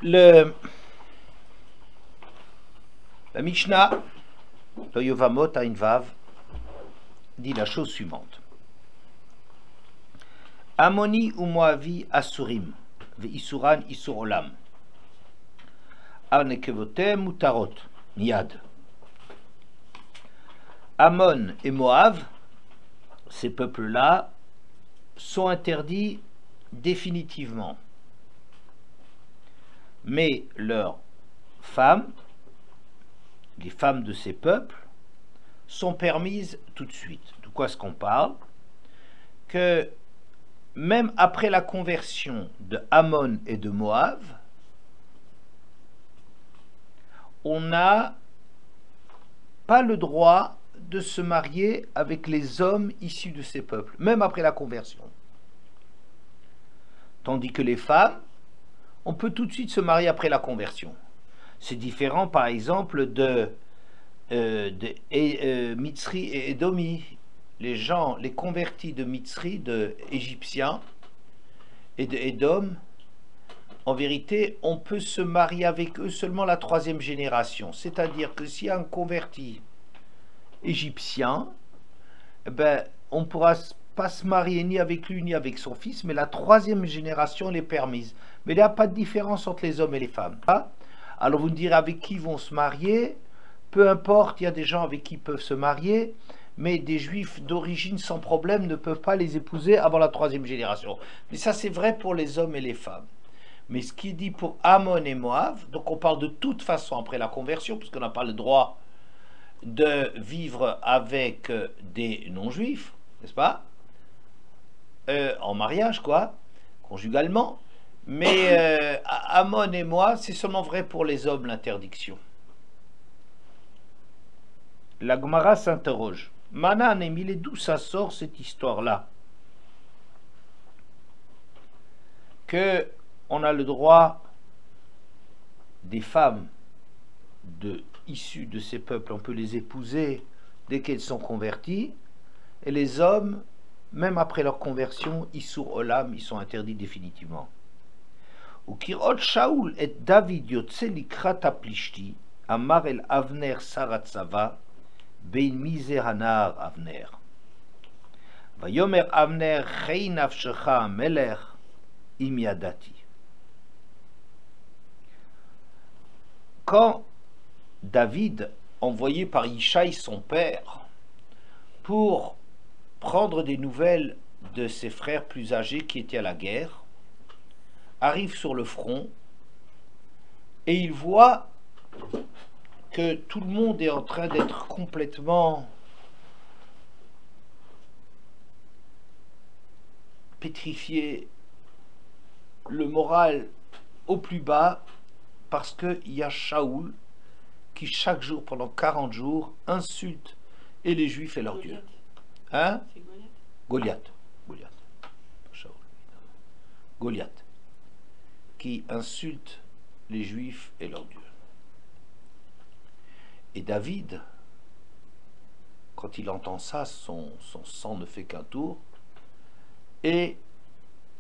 La Mishnah, le Yovamot Ain Vav, dit la chose suivante. Amoni ou Moavi Asurim, Ve'isuran Isur Olam. Arnekevotem Mutarot, Miyad. Ammon et Moav, ces peuples-là, sont interdits définitivement. Mais leurs femmes, les femmes de ces peuples, sont permises tout de suite. De quoi est-ce qu'on parle? Que même après la conversion de Ammon et de Moav, on n'a pas le droit de se marier avec les hommes issus de ces peuples, même après la conversion. Tandis que les femmes, on peut tout de suite se marier après la conversion. C'est différent, par exemple, de Mitzri et Édomi. Les gens, les convertis de Mitzri, de Égyptiens et de Édom, en vérité, on peut se marier avec eux seulement la troisième génération. C'est-à-dire que s'il y a un converti égyptien, ben, on ne pourra pas se marier ni avec lui ni avec son fils, mais la troisième génération est permise. Mais il n'y a pas de différence entre les hommes et les femmes. Alors vous me direz avec qui ils vont se marier, peu importe, il y a des gens avec qui ils peuvent se marier, mais des juifs d'origine sans problème ne peuvent pas les épouser avant la troisième génération. Mais ça c'est vrai pour les hommes et les femmes. Mais ce qui dit pour Ammon et Moav, donc on parle de toute façon après la conversion, puisqu'on n'a pas le droit de vivre avec des non-juifs, n'est-ce pas, en mariage, quoi, conjugalement. Mais Ammon et Moav, c'est seulement vrai pour les hommes, l'interdiction. La Gemara s'interroge. Manan et Milé, d'où ça sort cette histoire-là? Que on a le droit des femmes issues de ces peuples, on peut les épouser dès qu'elles sont converties, et les hommes, même après leur conversion, Isur Olam, ils sont interdits définitivement. Ou Kirot Shaul et David Yotse Likrat Aplishti, Amar el Avner Saratsava, Bein Misehanar Avner. Vayomer Avner Chei Nafshecha Meler Im Yadati. Quand David, envoyé par Yishai son père, pour prendre des nouvelles de ses frères plus âgés qui étaient à la guerre, arrive sur le front et il voit que tout le monde est en train d'être complètement pétrifié, le moral au plus bas, parce qu'il y a Shaoul qui chaque jour, pendant 40 jours, insulte et les Juifs et leurs dieux. Hein? C'est Goliath. Goliath. Shaoul. Goliath. Qui insulte les Juifs et leurs dieux. Et David, quand il entend ça, son sang ne fait qu'un tour, et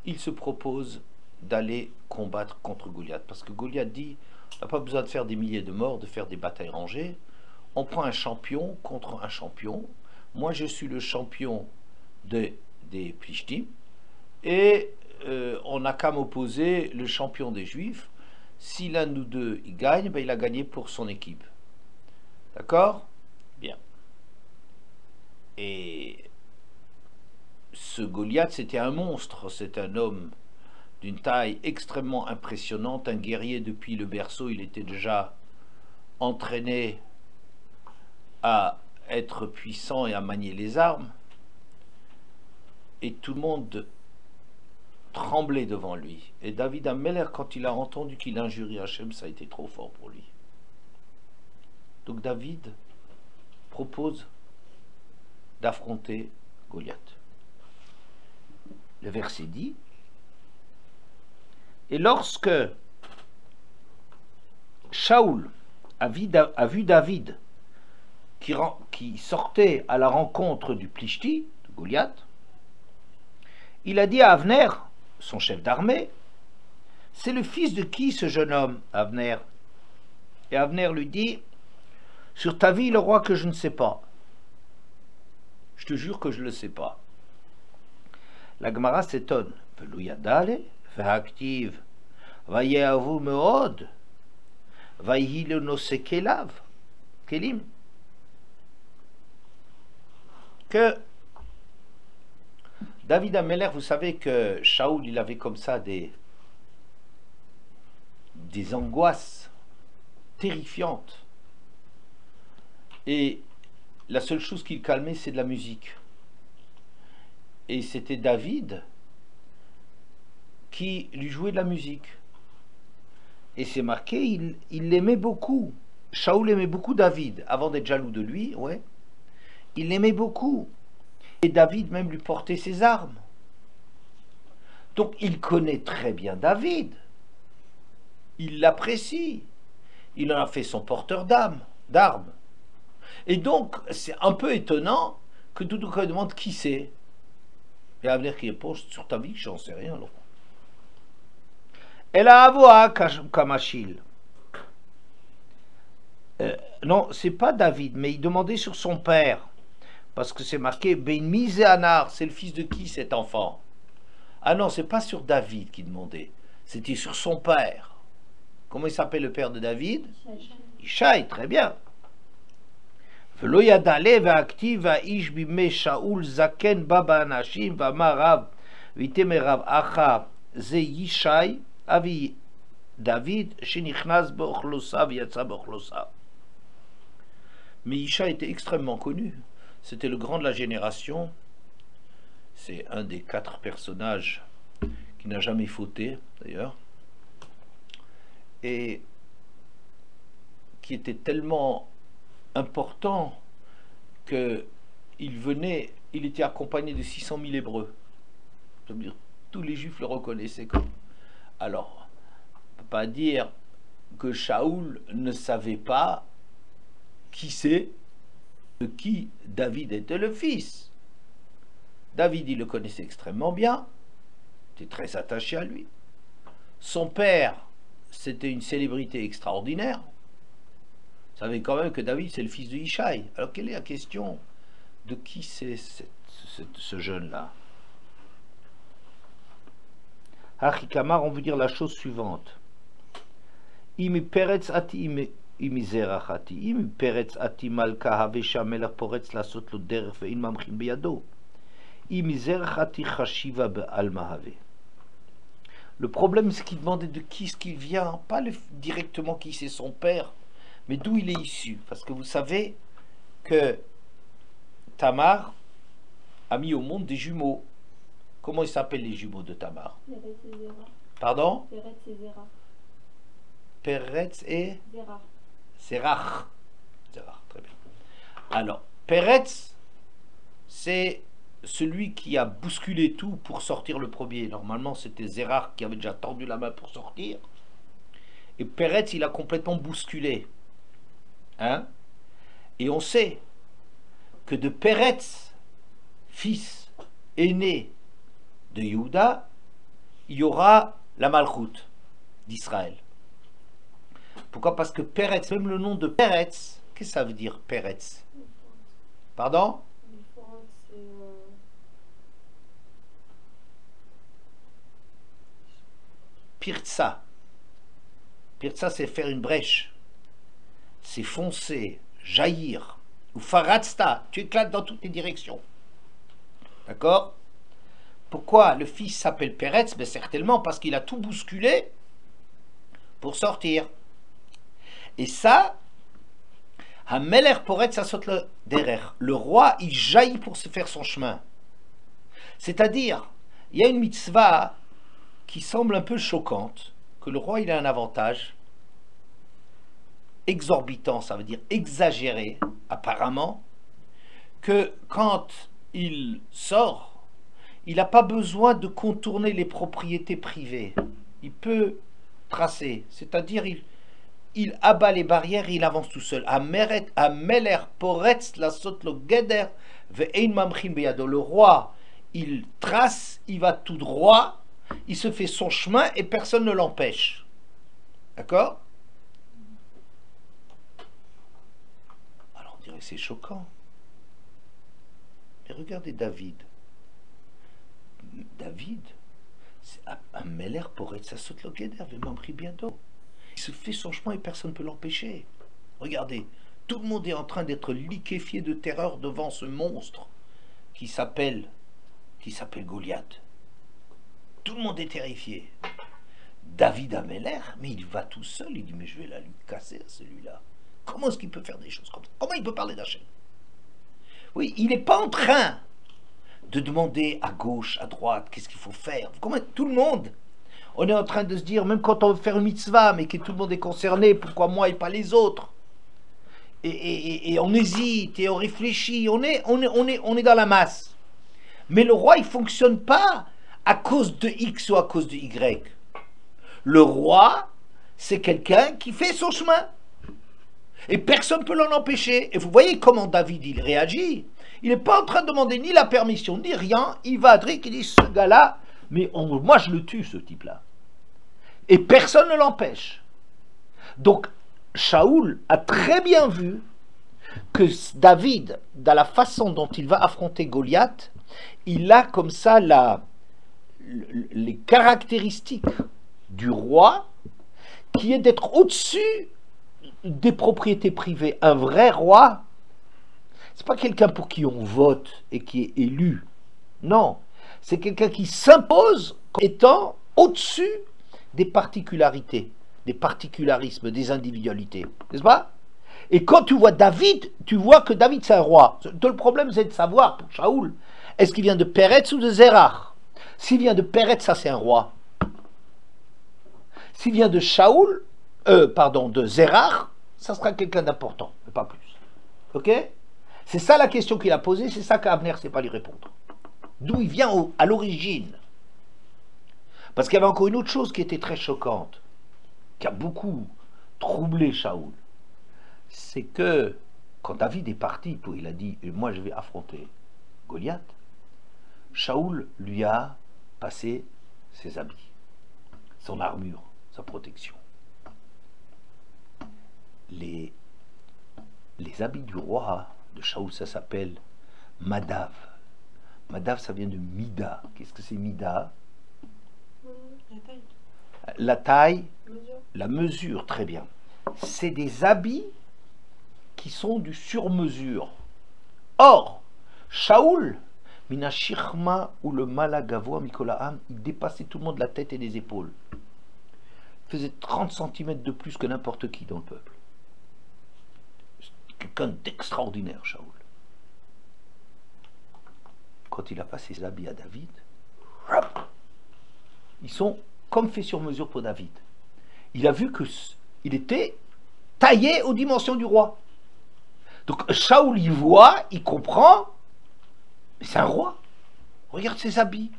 il se propose d'aller combattre contre Goliath. Parce que Goliath dit, on n'a pas besoin de faire des milliers de morts, de faire des batailles rangées. On prend un champion contre un champion. Moi, je suis le champion des Plishtim. Et on n'a qu'à m'opposer le champion des Juifs. Si l'un de nous deux il gagne, ben, il a gagné pour son équipe. D'accord? Bien. Et ce Goliath, c'était un monstre. C'est un homme d'une taille extrêmement impressionnante, un guerrier depuis le berceau. Il était déjà entraîné à être puissant et à manier les armes. Et tout le monde tremblait devant lui. Et David Ameller, quand il a entendu qu'il injurait Hachem, ça a été trop fort pour lui. Donc David propose d'affronter Goliath. Le verset dit, et lorsque Shaoul a vu David qui sortait à la rencontre du Plishti, de Goliath, il a dit à Avner, son chef d'armée, c'est le fils de qui ce jeune homme, Avner? Et Avner lui dit, sur ta vie, le roi, que je ne sais pas. Je te jure que je ne le sais pas. La Gemara s'étonne. Velo yadale, ve'aktiv, vayehavu meod, vayehi lo nose kelav, kelim. Que David Ameller, vous savez que Shaoul, il avait comme ça des angoisses terrifiantes. Et la seule chose qui le calmait, c'est de la musique. Et c'était David qui lui jouait de la musique. Et c'est marqué, il l'aimait beaucoup. Shaoul aimait beaucoup David, avant d'être jaloux de lui, ouais. Il l'aimait beaucoup. Et David même lui portait ses armes. Donc il connaît très bien David. Il l'apprécie. Il en a fait son porteur d'armes. Et donc, c'est un peu étonnant que tout le monde demande qui c'est. Et à venir qui répond sur ta vie, j'en sais rien. Elle a avoua Kamashil. Non, c'est pas David, mais il demandait sur son père. Parce que c'est marqué Ben Miséanar, c'est le fils de qui cet enfant? Ah non, c'est pas sur David qu'il demandait, c'était sur son père. Comment il s'appelle le père de David? Ishaï, très bien. ולא ידע לב והכתיב האיש בימי שאול זקן בא באנשים ואמר רב ויתמר רב אחא זה ישי אבי דוד שנכנס באוכלוסה ויצא באוכלוסה. Mais Ishaï était extrêmement connu. C'était le grand de la génération. C'est un des 4 personnages qui n'a jamais fauté d'ailleurs. Et qui était tellement important que il était accompagné de 600 000 Hébreux. Ça veut dire, tous les Juifs le reconnaissaient comme. Alors, on ne peut pas dire que Shaoul ne savait pas qui c'est, de qui David était le fils. David, il le connaissait extrêmement bien, était très attaché à lui. Son père, c'était une célébrité extraordinaire. Vous savez quand même que David, c'est le fils de Ishaï. Alors, quelle est la question de qui c'est ce jeune-là? Hachikamar, on veut dire la chose suivante. Imi peretz ati imi zerach ati. Imi peretz ati malka havesha melech poretz lasot lo derech ve'in mamchin beyado. Imi zerach ati chashiva be'alma have. Le problème, c'est qu'il demandait de qui est-ce qu'il vient, pas directement qui c'est son père, mais d'où il est issu. Parce que vous savez que Tamar a mis au monde des jumeaux. Comment ils s'appellent les jumeaux de Tamar? Pardon? Peretz et Zerach. Zerach, très bien. Alors, Peretz, c'est celui qui a bousculé tout pour sortir le premier. Normalement, c'était Zerach qui avait déjà tendu la main pour sortir. Et Peretz, il a complètement bousculé. Hein? Et on sait que de Peretz, fils aîné de Yehuda, il y aura la Malchoute d'Israël. Pourquoi? Parce que Peretz, même le nom de Peretz, qu'est-ce que ça veut dire Peretz? Pardon? Pirtsa. Pirtsa, c'est faire une brèche. C'est foncer, jaillir. Ou faratsta, tu éclates dans toutes les directions. D'accord? Pourquoi le fils s'appelle Peretz? Ben certainement parce qu'il a tout bousculé pour sortir. Et ça, Hameler Poretz, ça saute le derrière. Le roi, il jaillit pour se faire son chemin. C'est-à-dire, il y a une mitzvah qui semble un peu choquante, que le roi, il a un avantage exorbitant, ça veut dire exagéré, apparemment, que quand il sort, il n'a pas besoin de contourner les propriétés privées. Il peut tracer, c'est-à-dire il abat les barrières et il avance tout seul. Ameler poretz la sotlo geder ve'ein mamchin beyado. Le roi, il trace, il va tout droit il se fait son chemin et personne ne l'empêche. D'accord? Alors on dirait que c'est choquant. Mais regardez David. David, c'est un Meller pour être sa saute l'ogéder, vraiment pris bientôt. Il se fait son chemin et personne ne peut l'empêcher. Regardez, tout le monde est en train d'être liquéfié de terreur devant ce monstre qui s'appelle Goliath. Tout le monde est terrifié. David Ameller, mais il va tout seul, il dit mais je vais la lui casser à celui-là. Comment est-ce qu'il peut faire des choses comme ça? Comment il peut parler d'Hachem? Oui, il n'est pas en train de demander à gauche, à droite, qu'est-ce qu'il faut faire. Comment tout le monde, on est en train de se dire, même quand on veut faire une mitzvah, mais que tout le monde est concerné, pourquoi moi et pas les autres? Et on hésite, et on réfléchit, on est dans la masse. Mais le roi, il ne fonctionne pas à cause de X ou à cause de Y. Le roi, c'est quelqu'un qui fait son chemin. Et personne ne peut l'en empêcher. Et vous voyez comment David, il réagit. Il n'est pas en train de demander ni la permission, ni rien. Il va à Drik, il dit, ce gars-là, mais moi je le tue, ce type-là. Et personne ne l'empêche. Donc, Shaoul a très bien vu que David, dans la façon dont il va affronter Goliath, il a comme ça les caractéristiques du roi, qui est d'être au-dessus des propriétés privées. Un vrai roi, c'est pas quelqu'un pour qui on vote et qui est élu. Non, c'est quelqu'un qui s'impose comme étant au-dessus des particularités, des particularismes, des individualités. N'est-ce pas? Et quand tu vois David, tu vois que David c'est un roi. Le problème c'est de savoir pour Shaoul, est-ce qu'il vient de Peretz ou de Zerach? S'il vient de Peretz, ça c'est un roi. S'il vient de Shaoul, de Zerach, ça sera quelqu'un d'important, mais pas plus. Ok? C'est ça la question qu'il a posée, c'est ça qu'Avner ne sait pas lui répondre. D'où il vient à l'origine. Parce qu'il y avait encore une autre chose qui était très choquante, qui a beaucoup troublé Shaoul. C'est que quand David est parti, il a dit, moi je vais affronter Goliath, Shaoul lui a passé ses habits, son armure, sa protection. Les habits du roi de Shaoul, ça s'appelle Madav. Madav, ça vient de Mida. Qu'est-ce que c'est Mida? La taille, la mesure, très bien. C'est des habits qui sont du sur-mesure. Or, Shaoul, Mina Shirma ou le Malagavo Mikolaam, il dépassait tout le monde de la tête et des épaules. Il faisait 30 cm de plus que n'importe qui dans le peuple. Quelqu'un d'extraordinaire, Shaoul. Quand il a passé ses habits à David, ils sont comme faits sur mesure pour David. Il a vu qu'il était taillé aux dimensions du roi. Donc Shaoul y voit, il comprend, mais c'est un roi. Regarde ses habits.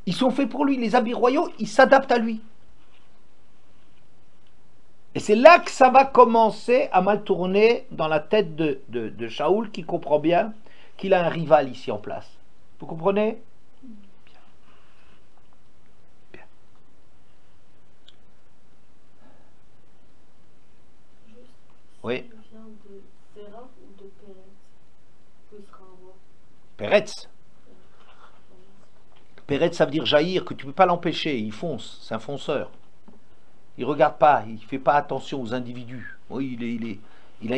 Ils sont faits pour lui, les habits royaux, ils s'adaptent à lui. Et c'est là que ça va commencer à mal tourner dans la tête de Shaoul, qui comprend bien qu'il a un rival ici en place. Vous comprenez? Bien. Bien. Oui. Peretz. Peretz, ça veut dire jaillir, que tu ne peux pas l'empêcher, il fonce, c'est un fonceur. Il ne regarde pas, il ne fait pas attention aux individus. Oui, il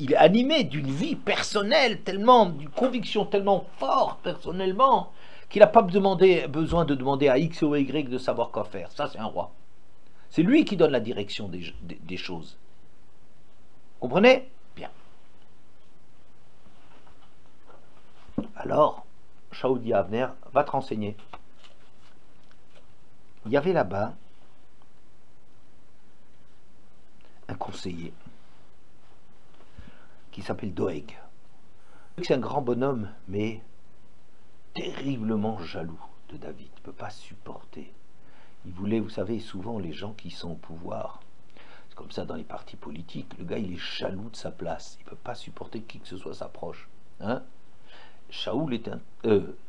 est animé d'une vie personnelle, tellement, d'une conviction tellement forte personnellement, qu'il n'a pas besoin de demander à X ou à Y de savoir quoi faire. Ça, c'est un roi. C'est lui qui donne la direction des choses. Comprenez? Bien. Alors, Shaoul dit à Avner, va te renseigner. Il y avait là-bas un conseiller qui s'appelle Doeg. C'est un grand bonhomme, mais terriblement jaloux de David. Il ne peut pas supporter. Il voulait, vous savez, souvent les gens qui sont au pouvoir, c'est comme ça dans les partis politiques, le gars il est jaloux de sa place. Il ne peut pas supporter qui que ce soit s'approche. Hein?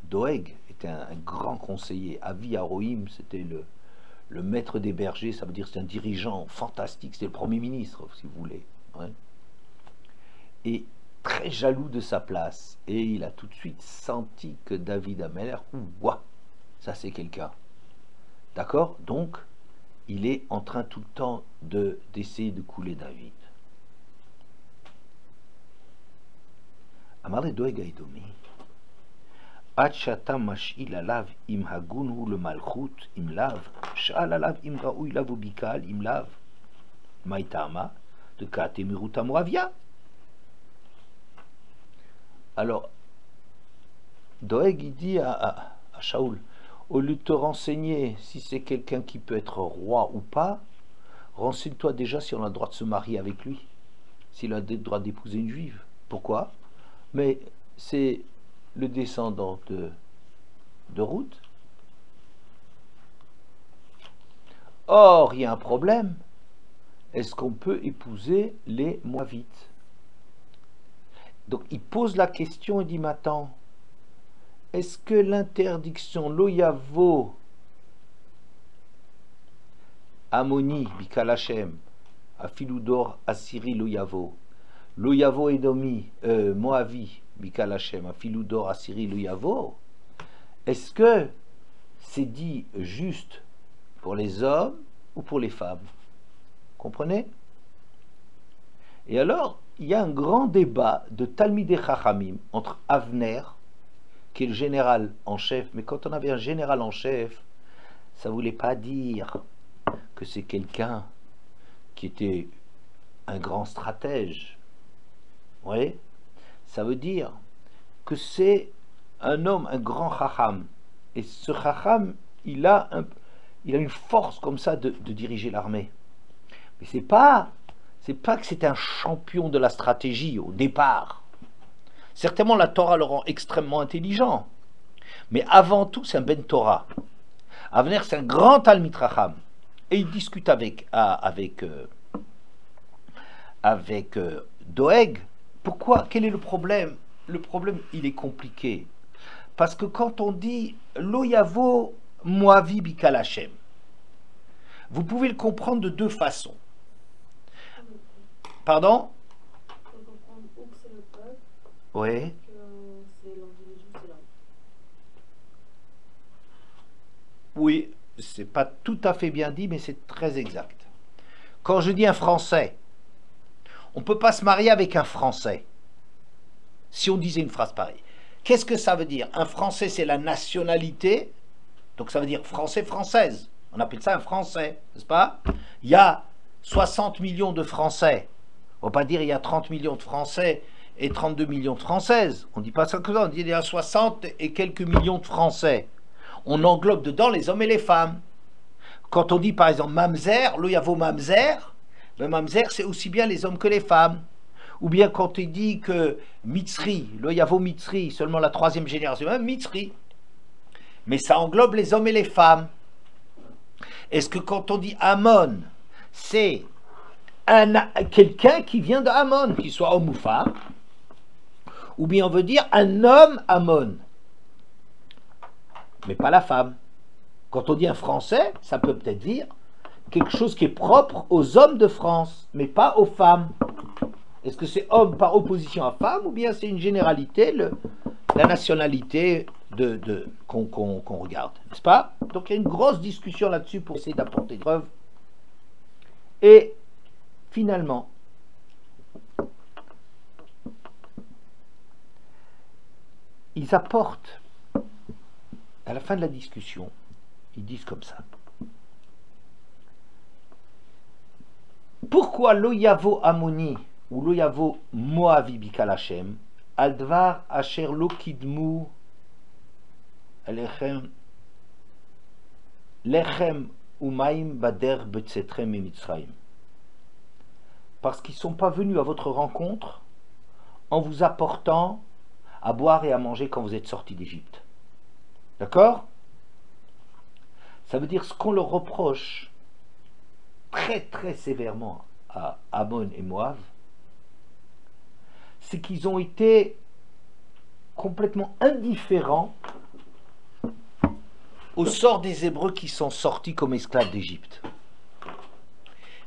Doeg était c'était un grand conseiller. Avi Aroïm, c'était le maître des bergers, ça veut dire que c'est un dirigeant fantastique, c'était le premier ministre, si vous voulez. Ouais. Et très jaloux de sa place. Et il a tout de suite senti que David Ameller, ouah, ça c'est quelqu'un. D'accord? Donc, il est en train tout le temps d'essayer de couler David. Amar le Doeg Aidomi. עד שאתה משאיל עליו אם הגון הוא למלכות אם לאו, שאל עליו אם ראוי לאו וביקל אם לאו. מהי טעמה? דקאתי מירות המואביה. Alors, Doeg il dit à Shaoul, au lieu de te renseigner si c'est quelqu'un qui peut être roi ou pas, renseigne-toi déjà si on a le droit de se marier avec lui, s'il a le droit d'épouser une juive. Pourquoi? Mais c'est le descendant de Ruth. Or, il y a un problème. Est-ce qu'on peut épouser les Moavites? Donc, il pose la question et dit, mais attends, est-ce que l'interdiction Loyavo Amoni Bikal Hashem Afiludor Assyri Loyavo Loyavo Edomi Moavi Bikal Hashem Afiludor Assyri Loyavo, est-ce que c'est dit juste pour les hommes ou pour les femmes? Comprenez? Et alors, il y a un grand débat de Talmidei Chachamim entre Avner, qui est le général en chef, mais quand on avait un général en chef, ça ne voulait pas dire que c'est quelqu'un qui était un grand stratège. Vous voyez? Ça veut dire que c'est un homme, un grand chacham. Et ce chacham, il a une force comme ça de diriger l'armée. Mais c'est pas que c'est un champion de la stratégie au départ. Certainement, la Torah le rend extrêmement intelligent. Mais avant tout, c'est un Ben Torah. Avner, c'est un grand Talmid Chacham. Et il discute avec Doeg. Pourquoi? Quel est le problème? Le problème, il est compliqué. Parce que quand on dit Loyavo Moavi Bikal Hashem, vous pouvez le comprendre de deux façons. Pardon? Oui. Oui, c'est pas tout à fait bien dit, mais c'est très exact. Quand je dis un Français, on ne peut pas se marier avec un Français. Si on disait une phrase pareille. Qu'est-ce que ça veut dire? Un Français, c'est la nationalité. Donc ça veut dire Français, Française. On appelle ça un Français, n'est-ce pas? Il y a 60 millions de Français. On ne va pas dire il y a 30 millions de Français et 32 millions de Françaises. On ne dit pas ça comme ça. On dit il y a 60 et quelques millions de Français. On englobe dedans les hommes et les femmes. Quand on dit par exemple Mamzer, lo yavo Mamzer, ben Mamzer c'est aussi bien les hommes que les femmes. Ou bien quand il dit que Mitzri, lo yavo Mitzri, seulement la troisième génération, même Mitzri. Mais ça englobe les hommes et les femmes. Est-ce que quand on dit Ammon, c'est quelqu'un qui vient de Ammon, qu'il soit homme ou femme, ou bien on veut dire un homme Ammon, mais pas la femme. Quand on dit un Français, ça peut peut-être dire quelque chose qui est propre aux hommes de France, mais pas aux femmes. Est-ce que c'est homme par opposition à femme, ou bien c'est une généralité, la nationalité qu'on regarde, n'est-ce pas? Donc il y a une grosse discussion là-dessus pour essayer d'apporter des preuves. Et finalement, ils apportent, à la fin de la discussion, ils disent comme ça. Pourquoi lo yavo Amoni ou lo yavo Moavi Bikal Hashem al dvar asher lo kidmu lechem umaim bader betzetrem et Mitzrayim? Parce qu'ils ne sont pas venus à votre rencontre en vous apportant à boire et à manger quand vous êtes sortis d'Égypte. D'accord? Ça veut dire ce qu'on leur reproche très très sévèrement à Ammon et Moab, c'est qu'ils ont été complètement indifférents au sort des Hébreux qui sont sortis comme esclaves d'Égypte.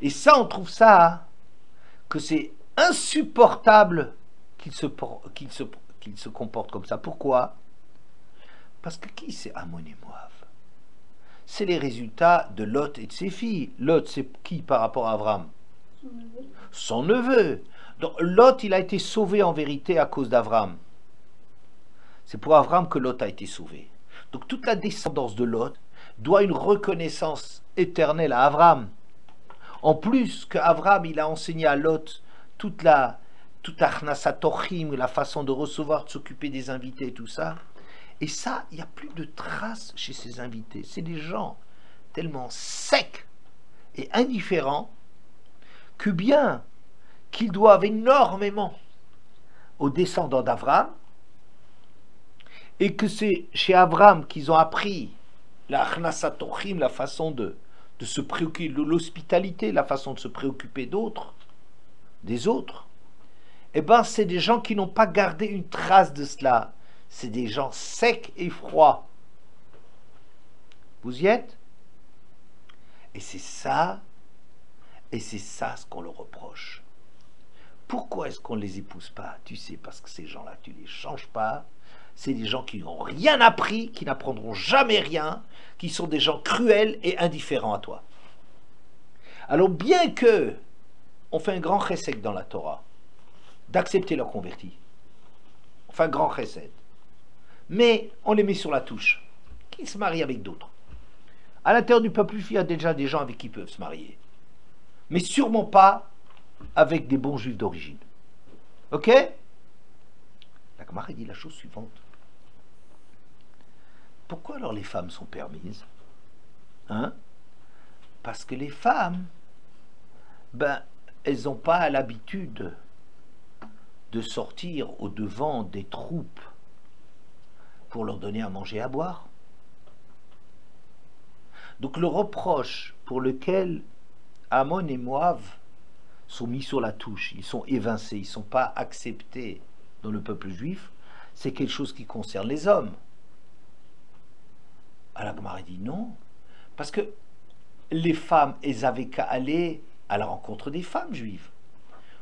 Et ça, on trouve ça, hein, que c'est insupportable qu'ils se comportent comme ça. Pourquoi? Parce que qui c'est Ammon et Moab? C'est les résultats de Lot et de ses filles. Lot, c'est qui par rapport à Avram? Son neveu. Donc Lot, il a été sauvé en vérité à cause d'Avram. C'est pour Avram que Lot a été sauvé. Donc toute la descendance de Lot doit une reconnaissance éternelle à Avram. En plus que Avram, il a enseigné à Lot toute la Achnasatochim, la façon de recevoir, de s'occuper des invités et tout ça. Et ça, il n'y a plus de traces chez ces invités. C'est des gens tellement secs et indifférents que bien qu'ils doivent énormément aux descendants d'Avram, et que c'est chez Avram qu'ils ont appris la Achnasatochim, la façon de se préoccuper, l'hospitalité, la façon de se préoccuper d'autres, des autres, eh bien c'est des gens qui n'ont pas gardé une trace de cela. C'est des gens secs et froids. Vous y êtes? Et c'est ça ce qu'on leur reproche. Pourquoi est-ce qu'on ne les épouse pas? Tu sais, parce que ces gens-là, tu ne les changes pas. C'est des gens qui n'ont rien appris, qui n'apprendront jamais rien, qui sont des gens cruels et indifférents à toi. Alors bien que on fait un grand chesed dans la Torah, d'accepter leurs convertis, on fait un grand chesed, mais on les met sur la touche, qu'ils se marient avec d'autres. À l'intérieur du peuple juif, il y a déjà des gens avec qui ils peuvent se marier, mais sûrement pas avec des bons juifs d'origine. Ok? La Gemara dit la chose suivante. Pourquoi alors les femmes sont permises? Hein? Parce que les femmes, elles n'ont pas l'habitude de sortir au devant des troupes pour leur donner à manger et à boire. Donc le reproche pour lequel Ammon et Moab sont mis sur la touche, ils sont évincés, ils ne sont pas acceptés dans le peuple juif, c'est quelque chose qui concerne les hommes. Alors la Gemara dit non, parce que les femmes, elles avaient qu'à aller à la rencontre des femmes juives.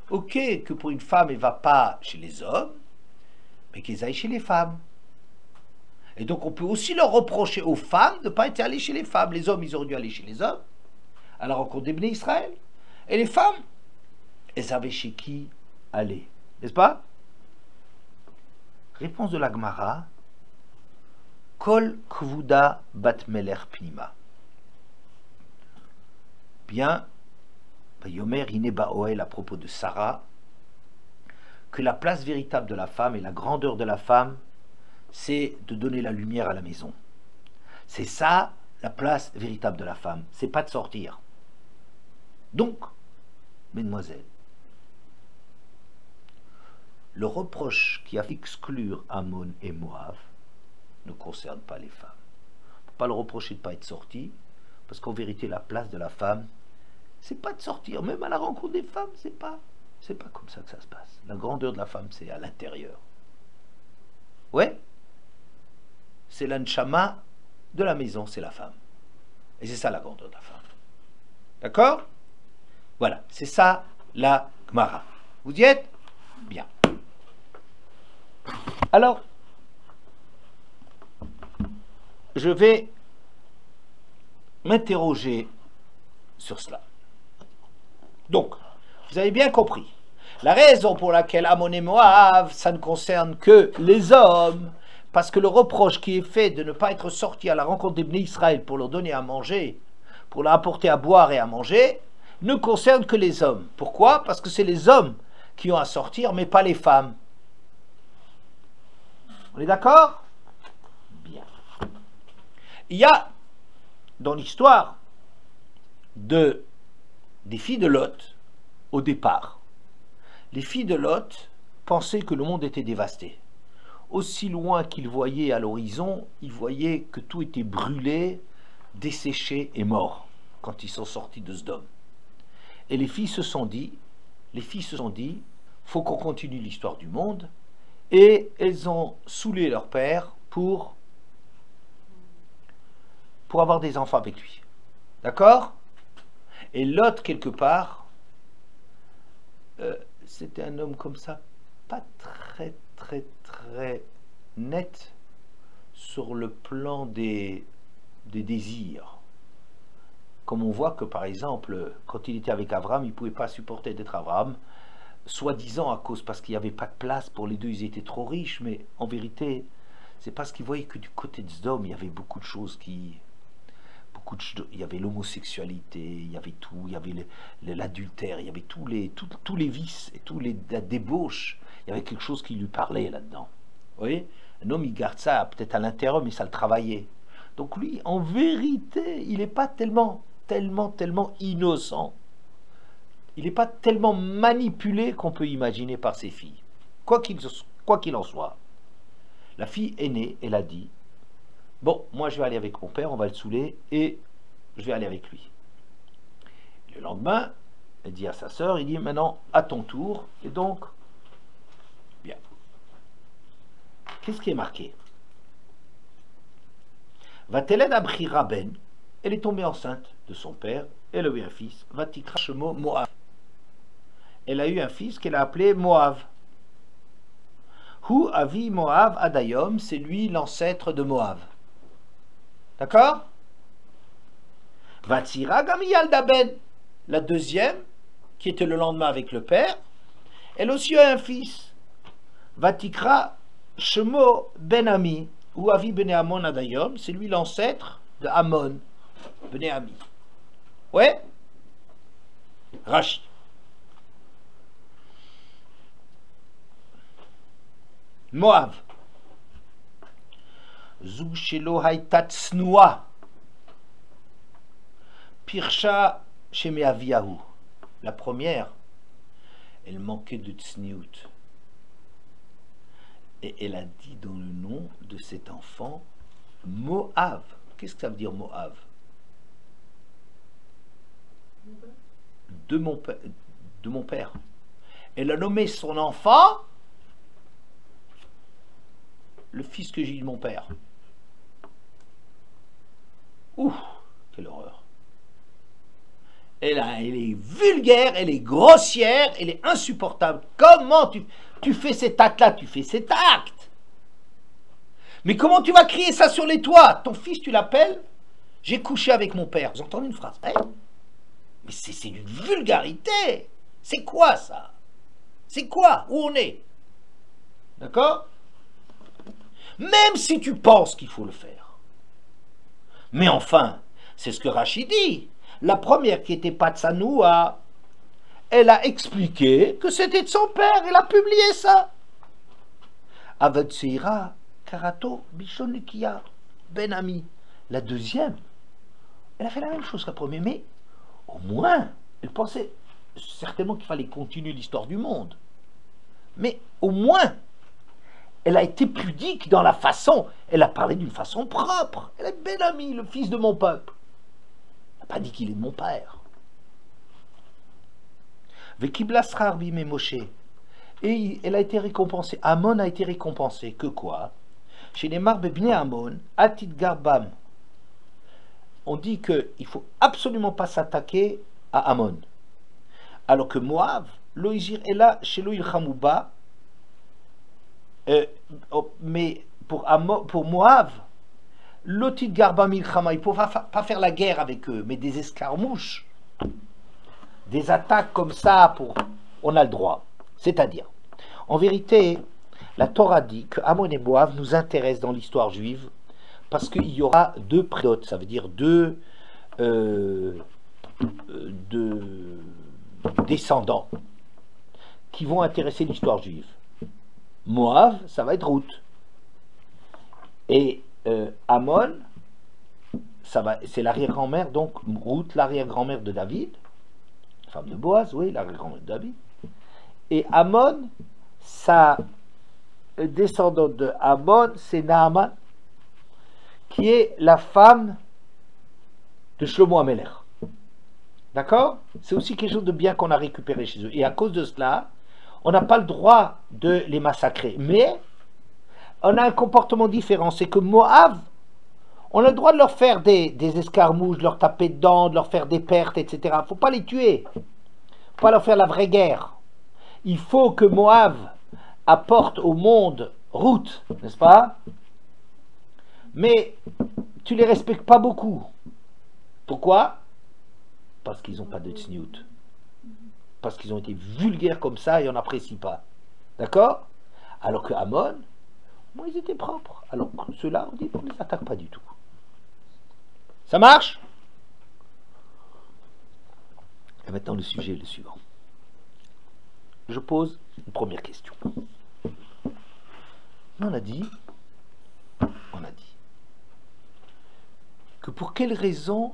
Ok, que pour une femme, elle ne va pas chez les hommes, mais qu'elles aillent chez les femmes. Et donc on peut aussi leur reprocher aux femmes de ne pas être allées chez les femmes. Les hommes, ils auraient dû aller chez les hommes, à la rencontre des Bnei Israël. Et les femmes, elles avaient chez qui aller, n'est-ce pas? Réponse de la Gemara, Kol kvuda bat melech pnima. Bien, Yomer Ineba Oel à propos de Sarah, que la place véritable de la femme et la grandeur de la femme, c'est de donner la lumière à la maison. C'est ça la place véritable de la femme, c'est pas de sortir. Donc, mesdemoiselles, le reproche qui a fait exclure Ammon et Moab ne concerne pas les femmes. On ne peut pas le reprocher de ne pas être sorti, parce qu'en vérité, la place de la femme, c'est pas de sortir, même à la rencontre des femmes, c'est pas comme ça que ça se passe. La grandeur de la femme, c'est à l'intérieur. Ouais, c'est l'anshama de la maison, c'est la femme. Et c'est ça la grandeur de la femme. D'accord? Voilà, c'est ça la Gemara. Vous y êtes? Bien. Alors, je vais m'interroger sur cela. Donc, vous avez bien compris. La raison pour laquelle Ammon et Moab, ça ne concerne que les hommes, parce que le reproche qui est fait de ne pas être sorti à la rencontre des Bnei Israël pour leur donner à manger, pour leur apporter à boire et à manger, ne concerne que les hommes. Pourquoi? Parce que c'est les hommes qui ont à sortir, mais pas les femmes. On est d'accord? Bien. Il y a, dans l'histoire des filles de Lot, au départ, les filles de Lot pensaient que le monde était dévasté. Aussi loin qu'ils voyaient à l'horizon, ils voyaient que tout était brûlé, desséché et mort quand ils sont sortis de Sodome. Et les filles se sont dit, faut qu'on continue l'histoire du monde, et elles ont saoulé leur père pour pour avoir des enfants avec lui. D'accord? Et Lot, quelque part, c'était un homme comme ça, pas très net sur le plan des désirs. Comme on voit que, par exemple, quand il était avec Abraham, il ne pouvait pas supporter d'être Abraham, soi-disant à cause parce qu'il n'y avait pas de place pour les deux, ils étaient trop riches, mais en vérité, c'est parce qu'il voyait que du côté de Sodome, il y avait beaucoup de choses il y avait l'homosexualité, il y avait tout, il y avait l'adultère, il y avait tous les vices et la débauche. Il y avait quelque chose qui lui parlait là-dedans. Vous voyez? Un homme, il garde ça peut-être à l'intérieur, mais ça le travaillait. Donc lui, en vérité, il n'est pas tellement innocent. Il n'est pas tellement manipulé qu'on peut imaginer par ses filles. Quoi qu'il en soit, la fille aînée, elle a dit, bon, moi je vais aller avec mon père, on va le saouler, et je vais aller avec lui. Le lendemain, elle dit à sa sœur, il dit, maintenant, à ton tour, et donc, bien. Qu'est-ce qui est marqué? Vateled Abrira Ben, elle est tombée enceinte de son père, elle a eu un fils, Vatikra Shemo Moab. Elle a eu un fils qu'elle a appelé Moab. Hu Avi Moab Adayom, c'est lui l'ancêtre de Moab. D'accord? Vatsira Gamiyal Daben, la deuxième, qui était le lendemain avec le père, elle aussi a un fils. Vatikra Shemo Ben Ami, ou Avi Ben Amon Adayom, c'est lui l'ancêtre de Amon, Ben Ami. Ouais? Rashi. Moab. Zug shelo haytat tsnoua. Pirsha sheme Aviyahu. La première, elle manquait de tsniout. Et elle a dit dans le nom de cet enfant Moab. Qu'est-ce que ça veut dire Moab? De mon père. Elle a nommé son enfant le fils que j'ai eu de mon père. Ouh, quelle horreur. Elle est vulgaire, elle est grossière, elle est insupportable. Comment tu fais cet acte-là? Tu fais cet acte. Mais comment tu vas crier ça sur les toits? Ton fils, tu l'appelles? J'ai couché avec mon père. Vous entendez une phrase? Hey, mais c'est une vulgarité. C'est quoi ça? C'est quoi? Où on est? D'accord? Même si tu penses qu'il faut le faire. Mais enfin, c'est ce que Rachid dit. La première qui était Patsanoua, elle a expliqué que c'était de son père. Elle a publié ça. Avatsira, Karato, Bishonikia, Ben Ami. La deuxième, elle a fait la même chose que la première, mais au moins, elle pensait certainement qu'il fallait continuer l'histoire du monde. Mais au moins, elle a été pudique dans la façon. Elle a parlé d'une façon propre. Elle est Ben Ami, le fils de mon peuple. Elle n'a pas dit qu'il est de mon père. Vekiblasrar bime Moshe. Et elle a été récompensée. Amon a été récompensé. Que quoi? Chez les Marbes Bne Amon, Atid Garbam. On dit qu'il ne faut absolument pas s'attaquer à Amon. Alors que Moab, Loïzir est là, chez Loïl Hamouba. Mais pour Moab, Lotit Garba Milchama, il ne faut pas faire la guerre avec eux, mais des escarmouches, des attaques comme ça, on a le droit. C'est-à-dire, en vérité, la Torah dit que Amon et Moab nous intéressent dans l'histoire juive parce qu'il y aura deux prédotes, ça veut dire deux descendants qui vont intéresser l'histoire juive. Moab, ça va être Ruth. Et Amon, c'est l'arrière-grand-mère, donc Ruth, l'arrière-grand-mère de David, femme de Boaz, oui, l'arrière-grand-mère de David. Et Amon, sa descendante de Amon, c'est Naaman, qui est la femme de Shlomo Amelech. D'accord? C'est aussi quelque chose de bien qu'on a récupéré chez eux. Et à cause de cela, on n'a pas le droit de les massacrer. Mais on a un comportement différent. C'est que Moab, On a le droit de leur faire des escarmouches, de leur taper dedans, de leur faire des pertes, etc. Il ne faut pas les tuer. Il ne faut pas leur faire la vraie guerre. Il faut que Moab apporte au monde route, n'est-ce pas? Mais tu les respectes pas beaucoup. Pourquoi? Parce qu'ils n'ont pas de tsniout. Parce qu'ils ont été vulgaires comme ça et on n'apprécie pas. D'accord? Alors que Ammon, moi, ils étaient propres. Alors ceux-là, on dit qu'on ne les attaque pas du tout. Ça marche? Et maintenant, le sujet est le suivant. Je pose une première question. On a dit que pour quelle raison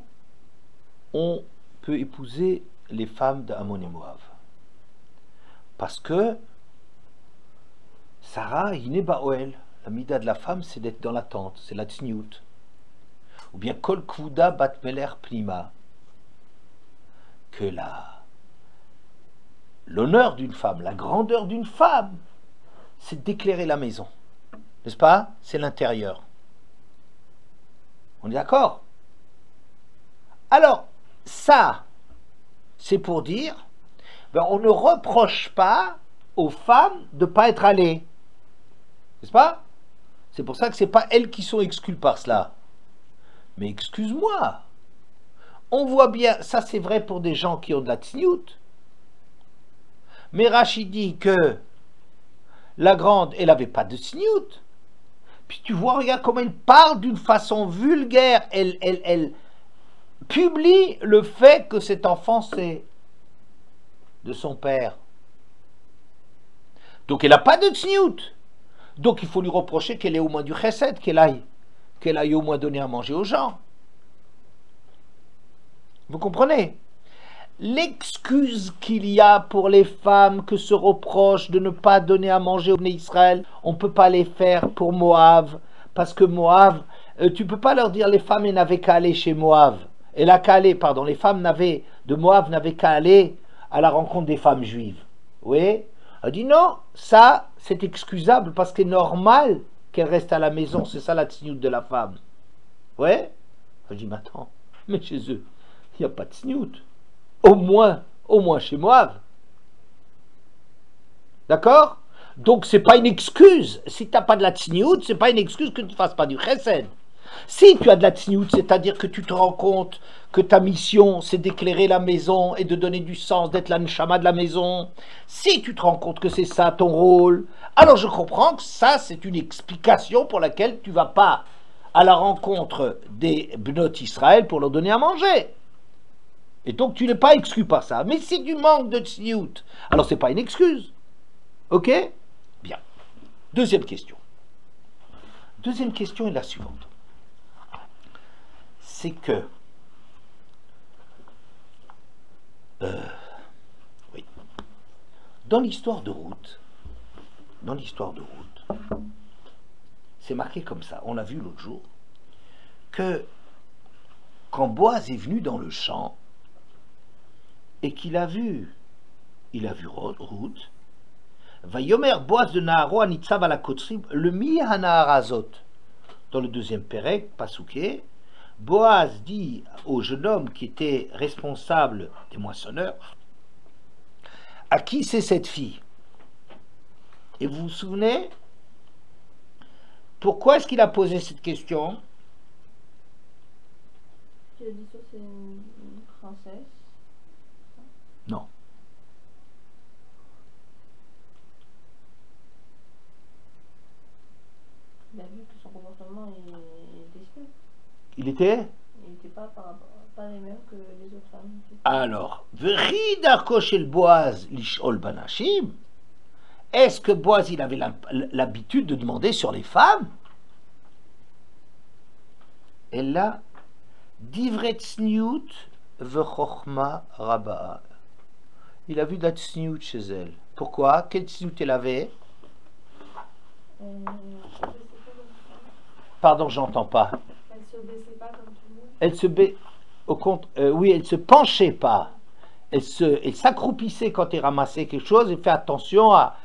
on peut épouser les femmes d'Ammon et Moab? Parce que Sarah, Hiné Baoel, la mida de la femme, c'est d'être dans la tente, c'est la tsniout. Ou bien Kol Kvuda Bat Meler Pnima, que l'honneur d'une femme, la grandeur d'une femme, c'est d'éclairer la maison. N'est-ce pas? C'est l'intérieur. On est d'accord? Alors, ça, c'est pour dire, on ne reproche pas aux femmes de ne pas être allées. N'est-ce pas? C'est pour ça que ce n'est pas elles qui sont exclues par cela. Mais excuse-moi, on voit bien, ça c'est vrai pour des gens qui ont de la tsniout. Mais Rachid dit que la grande, elle n'avait pas de tsniout. Puis tu vois, regarde comment elle parle d'une façon vulgaire. Elle publie le fait que cet enfant c'est de son père. Donc elle n'a pas de tsniout. Donc il faut lui reprocher qu'elle ait au moins du chesed, qu'elle aille au moins donner à manger aux gens. Vous comprenez? L'excuse qu'il y a pour les femmes que se reprochent de ne pas donner à manger aux Bnei Israël, on ne peut pas les faire pour Moab, parce que Moab, tu ne peux pas leur dire les femmes n'avaient qu'à aller chez Moab. Les femmes de Moab n'avaient qu'à aller à la rencontre des femmes juives. Oui? Elle dit non, ça c'est excusable parce que c'est normal qu'elle reste à la maison, c'est ça la tsniout de la femme. Ouais? Je dis mais attends, mais chez eux, il n'y a pas de tsniout. Au moins chez Moab. D'accord? Donc c'est pas une excuse. Si tu n'as pas de la tsniout, c'est pas une excuse que tu ne fasses pas du chesed. Si tu as de la tsniout, c'est-à-dire que tu te rends compte que ta mission, c'est d'éclairer la maison et de donner du sens, d'être la neshama de la maison, si tu te rends compte que c'est ça ton rôle, alors je comprends que ça, c'est une explication pour laquelle tu ne vas pas à la rencontre des Bnot Israël pour leur donner à manger. Et donc tu n'es pas exclu par ça. Mais si tu manques de tsniout, alors ce n'est pas une excuse. Ok? Bien. Deuxième question. Deuxième question est la suivante. C'est que oui, dans l'histoire de Ruth, c'est marqué comme ça. On l'a vu l'autre jour que quand Boaz est venu dans le champ et qu'il a vu, Ruth, Vayomer Boaz de Naharo Anitzav ala Kotzrim le mi hanaharazot. Dans le deuxième pérec, Pasouké, Boaz dit au jeune homme qui était responsable des moissonneurs, à qui c'est cette fille? Et vous vous souvenez pourquoi est-ce qu'il a posé cette question? Tu as dit ça, c'est une princesse? Non. Il a vu que son comportement était sûr. Il était? Il n'était pas les mêmes que les autres femmes. Alors, Veri darko shel Boaz lishol banashim. Est-ce que Boaz il avait l'habitude de demander sur les femmes? Et là, divret tsniout vechokma rabba. Il a vu de la tsniout chez elle. Pourquoi? Quelle tsniout elle avait? Pardon, j'entends pas. Elle se baissait pas comme tout le monde. Elle se au compte, oui, elle se penchait pas. Elle s'accroupissait quand elle ramassait quelque chose et fait attention à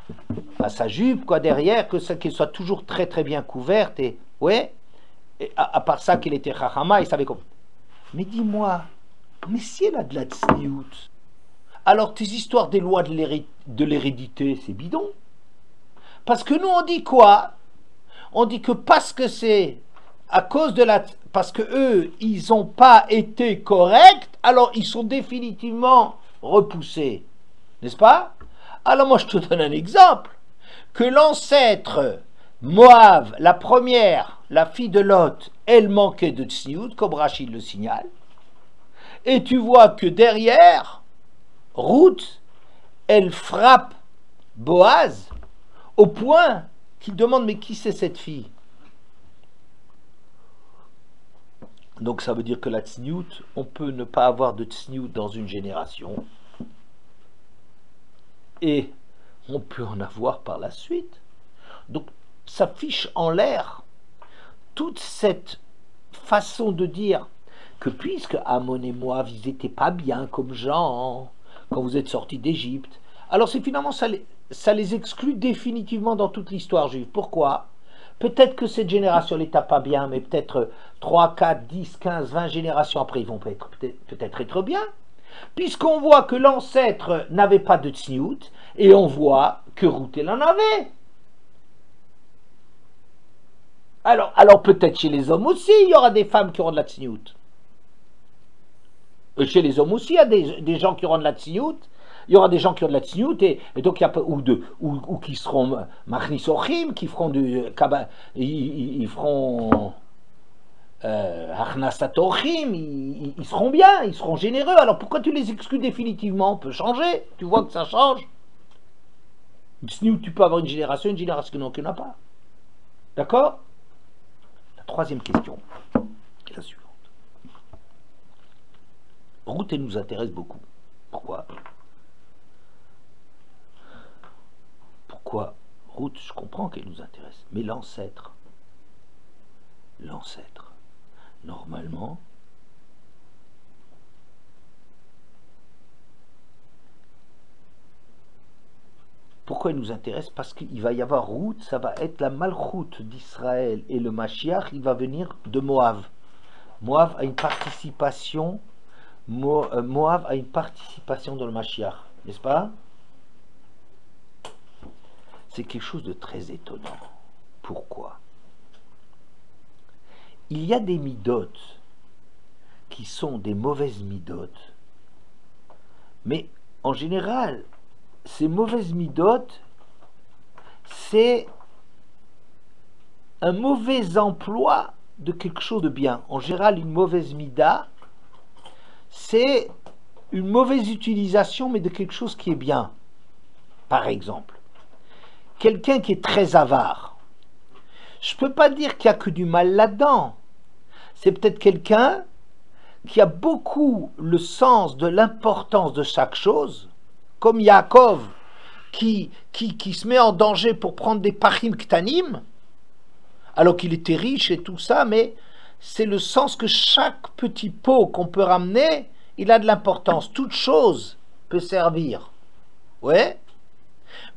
sa jupe, quoi, derrière, qu'elle soit toujours très très bien couverte. Et ouais, À part ça qu'il était chachama, il savait comment. Mais dis-moi, mais si elle a de la tsniout, alors tes histoires des lois de l'hérédité, c'est bidon. Parce que nous on dit quoi? On dit que parce que c'est à cause de la... Parce que eux, ils n'ont pas été corrects, alors ils sont définitivement repoussés. N'est-ce pas? Alors moi je te donne un exemple. Que l'ancêtre Moab, la première, la fille de Lot, elle manquait de tsniout, comme Rachid le signale. Et tu vois que derrière, Ruth, elle frappe Boaz au point qu'il demande mais qui c'est cette fille? Donc ça veut dire que la tsniout, on peut ne pas avoir de tsniout dans une génération et on peut en avoir par la suite. Donc ça fiche en l'air toute cette façon de dire que puisque Amon et Moab, ils n'étaient pas bien comme gens quand vous êtes sortis d'Égypte, alors c'est finalement ça les exclut définitivement dans toute l'histoire juive. Pourquoi? Peut-être que cette génération n'était pas bien, mais peut-être 3, 4, 10, 15, 20 générations après, ils vont peut-être être bien. Puisqu'on voit que l'ancêtre n'avait pas de tsniout, et on voit que Ruth, elle en avait. Alors peut-être chez les hommes aussi, il y aura des femmes qui auront de la tsniout. Chez les hommes aussi, il y a des gens qui auront de la tsniout. Il y aura des gens qui ont de la tsniout et donc il y a ou qui seront machnisochim, qui feront ils feront achnasatochim, ils seront bien, ils seront généreux. Alors pourquoi tu les exclus définitivement? On peut changer. Tu vois que ça change. Une tsniout, tu peux avoir une génération qui n'en a pas. D'accord? La troisième question est la suivante. Ruth, elle nous intéresse beaucoup. Pourquoi? Pourquoi Ruth, je comprends qu'elle nous intéresse, mais l'ancêtre, normalement, pourquoi elle nous intéresse? Parce qu'il va y avoir Ruth, ça va être la malchoute d'Israël, et le Mashiach, il va venir de Moab. Moab a une participation, Moab a une participation dans le Mashiach, n'est-ce pas? C'est quelque chose de très étonnant. Pourquoi? Il y a des midotes qui sont des mauvaises midotes, mais en général, ces mauvaises midotes, c'est un mauvais emploi de quelque chose de bien. En général, une mauvaise mida, c'est une mauvaise utilisation, mais de quelque chose qui est bien. Par exemple, quelqu'un qui est très avare, je ne peux pas dire qu'il n'y a que du mal là-dedans. C'est peut-être quelqu'un qui a beaucoup le sens de l'importance de chaque chose, comme Yaakov, qui se met en danger pour prendre des pachim ktanim, alors qu'il était riche et tout ça, mais c'est le sens que chaque petit pot qu'on peut ramener, il a de l'importance. Toute chose peut servir. Ouais.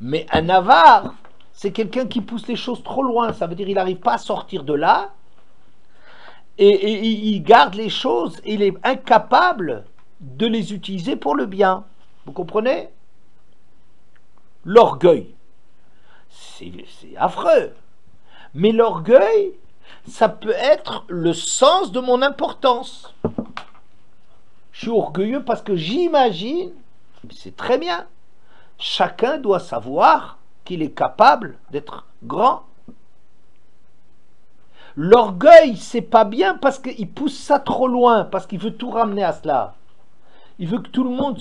Mais un avare, c'est quelqu'un qui pousse les choses trop loin. Ça veut dire qu'il n'arrive pas à sortir de là. Et il garde les choses. Et il est incapable de les utiliser pour le bien. Vous comprenez? L'orgueil, c'est affreux. Mais l'orgueil, ça peut être le sens de mon importance. Je suis orgueilleux parce que j'imagine, c'est très bien, chacun doit savoir qu'il est capable d'être grand. L'orgueil, c'est pas bien parce qu'il pousse ça trop loin, parce qu'il veut tout ramener à cela. Il veut que tout le monde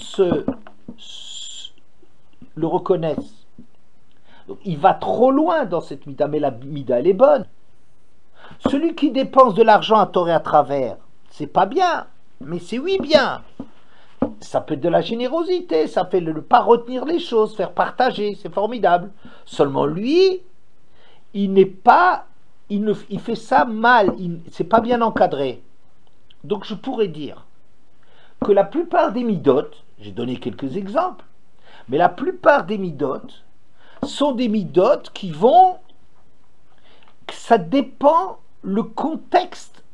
le reconnaisse. Donc, il va trop loin dans cette mida, mais la mida, elle est bonne. Celui qui dépense de l'argent à tort et à travers, c'est pas bien, mais c'est oui bien. Ça peut être de la générosité, ça fait ne pas retenir les choses, faire partager, c'est formidable. Seulement lui, il fait ça mal, c'est pas bien encadré. Donc je pourrais dire que la plupart des midotes, j'ai donné quelques exemples, mais la plupart des midotes sont des midotes qui vont, ça dépend le contexte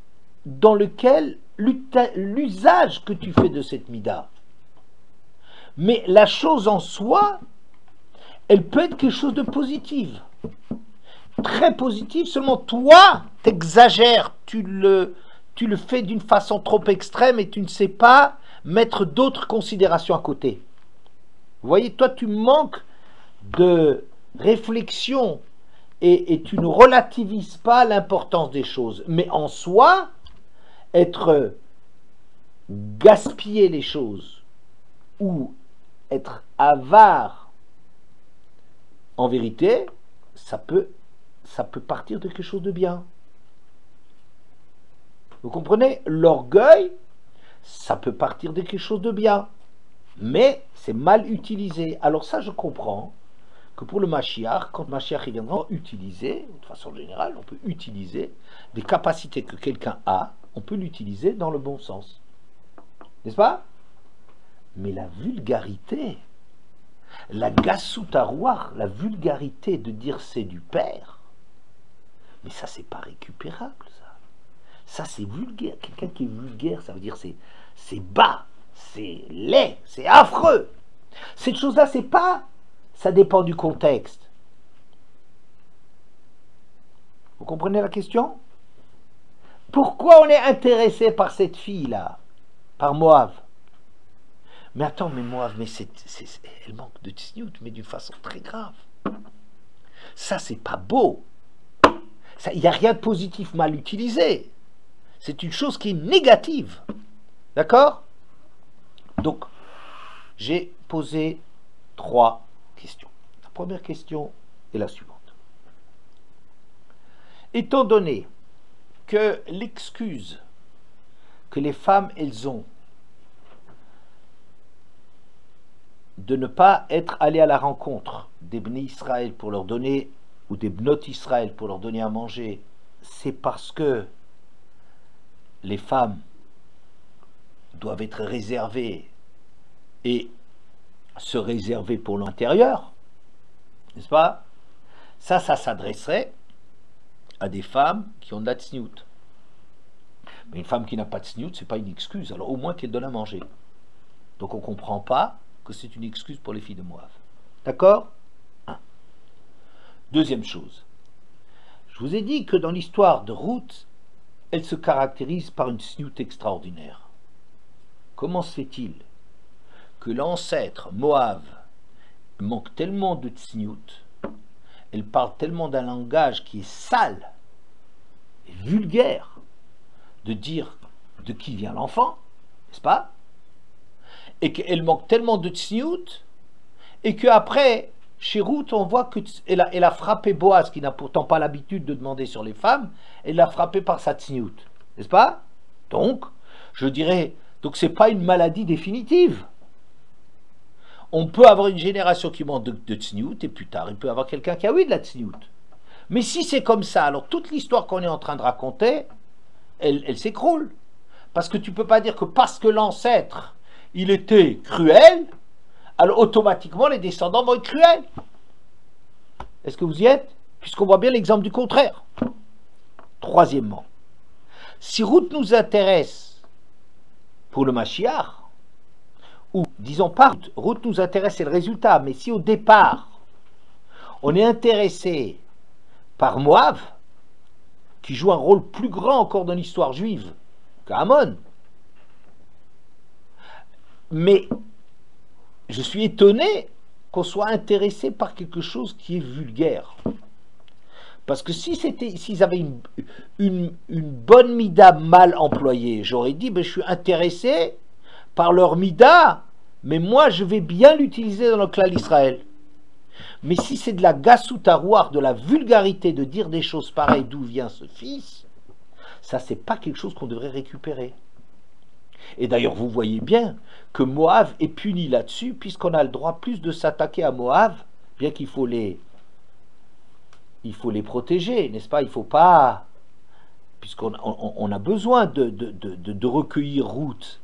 dans lequel l'usage que tu fais de cette mida. Mais la chose en soi, elle peut être quelque chose de positif. Très positif, seulement toi, t'exagères, tu le fais d'une façon trop extrême et tu ne sais pas mettre d'autres considérations à côté. Vous voyez, toi, tu manques de réflexion et tu ne relativises pas l'importance des choses. Mais en soi, gaspiller les choses ou être avare, en vérité, ça peut partir de quelque chose de bien. Vous comprenez? L'orgueil, ça peut partir de quelque chose de bien, mais c'est mal utilisé. Alors ça, je comprends que pour le Mashiach, quand Mashiach viendra, utiliser, de façon générale, on peut utiliser des capacités que quelqu'un a, on peut l'utiliser dans le bon sens. N'est-ce pas? Mais la vulgarité, la gassutaroir, la vulgarité de dire c'est du père, mais ça c'est pas récupérable, ça. Ça c'est vulgaire. Quelqu'un qui est vulgaire, ça veut dire c'est bas, c'est laid, c'est affreux. Cette chose-là, c'est pas, ça dépend du contexte. Vous comprenez la question? Pourquoi on est intéressé par cette fille-là, par Moab? Mais attends, mais Moab, mais elle manque de tsniout, mais d'une façon très grave. Ça, c'est pas beau. Il n'y a rien de positif mal utilisé. C'est une chose qui est négative. D'accord? Donc, j'ai posé 3 questions. La première question est la suivante. Étant donné que l'excuse que les femmes, elles ont de ne pas être allées à la rencontre des Bnei Israël pour leur donner, ou des Bnot Israël pour leur donner à manger, c'est parce que les femmes doivent être réservées et se réserver pour l'intérieur, n'est-ce pas? Ça s'adresserait à des femmes qui ont de la tsniout. Mais une femme qui n'a pas de tsniout, c'est pas une excuse, alors au moins qu'elle donne à manger. Donc on ne comprend pas que c'est une excuse pour les filles de Moab. D'accord? Deuxième chose, je vous ai dit que dans l'histoire de Ruth, elle se caractérise par une tsniout extraordinaire. Comment se fait-il que l'ancêtre Moab manque tellement de tsniout, elle parle tellement d'un langage qui est sale et vulgaire, de dire de qui vient l'enfant, n'est-ce pas? Et qu'elle manque tellement de tsniout, et qu'après, chez Ruth, on voit qu'elle a frappé Boaz, qui n'a pourtant pas l'habitude de demander sur les femmes, elle l'a frappé par sa tsniout, n'est-ce pas? Donc, je dirais, donc c'est pas une maladie définitive. On peut avoir une génération qui manque de tsniout, et plus tard, il peut y avoir quelqu'un qui a eu de la tsniout. Mais si c'est comme ça, alors toute l'histoire qu'on est en train de raconter, elle s'écroule. Parce que tu ne peux pas dire que parce que l'ancêtre, il était cruel, alors automatiquement les descendants vont être cruels. Est-ce que vous y êtes? Puisqu'on voit bien l'exemple du contraire. Troisièmement, si Ruth nous intéresse pour le Mashiach, ou disons pas Ruth nous intéresse, c'est le résultat, mais si au départ on est intéressé par Moab, qui joue un rôle plus grand encore dans l'histoire juive qu'Amon, mais je suis étonné qu'on soit intéressé par quelque chose qui est vulgaire. Parce que s'ils avaient une bonne mida mal employée, j'aurais dit, ben, je suis intéressé par leur mida, mais moi je vais bien l'utiliser dans le clan d'Israël. Mais si c'est de la gassutaroir, de la vulgarité de dire des choses pareilles, d'où vient ce fils, ça c'est pas quelque chose qu'on devrait récupérer. Et d'ailleurs vous voyez bien que Moab est puni là-dessus, puisqu'on a le droit plus de s'attaquer à Moab, bien qu'il faut les protéger, n'est-ce pas? Il ne faut pas, puisqu'on a besoin de recueillir Ruth,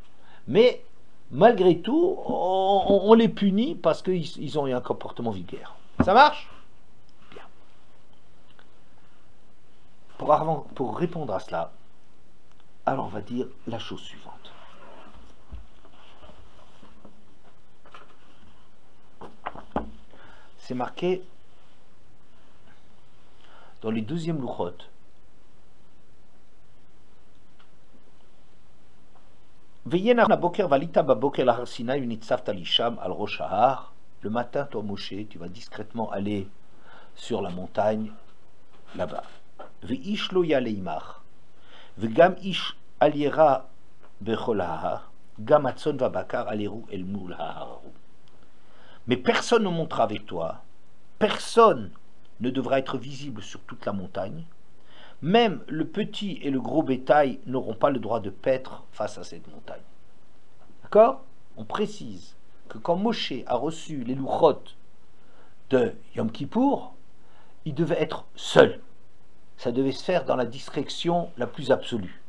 mais malgré tout, on les punit parce qu'ils ont eu un comportement vulgaire. Ça marche? Bien. Pour répondre à cela, alors on va dire la chose suivante. C'est marqué dans les deuxièmes louchot. Le matin, toi Moshe, tu vas discrètement aller sur la montagne là-bas. Ve'ish lo yaleimach, ve'gam ish aliera bechol ha'ar, gam atzon va'bakar aleru el mul ha'ar. Mais personne ne montera avec toi, personne ne devra être visible sur toute la montagne, même le petit et le gros bétail n'auront pas le droit de paître face à cette montagne. D'accord? On précise que quand Moshe a reçu les louchot de Yom Kippour, il devait être seul. Ça devait se faire dans la discrétion la plus absolue.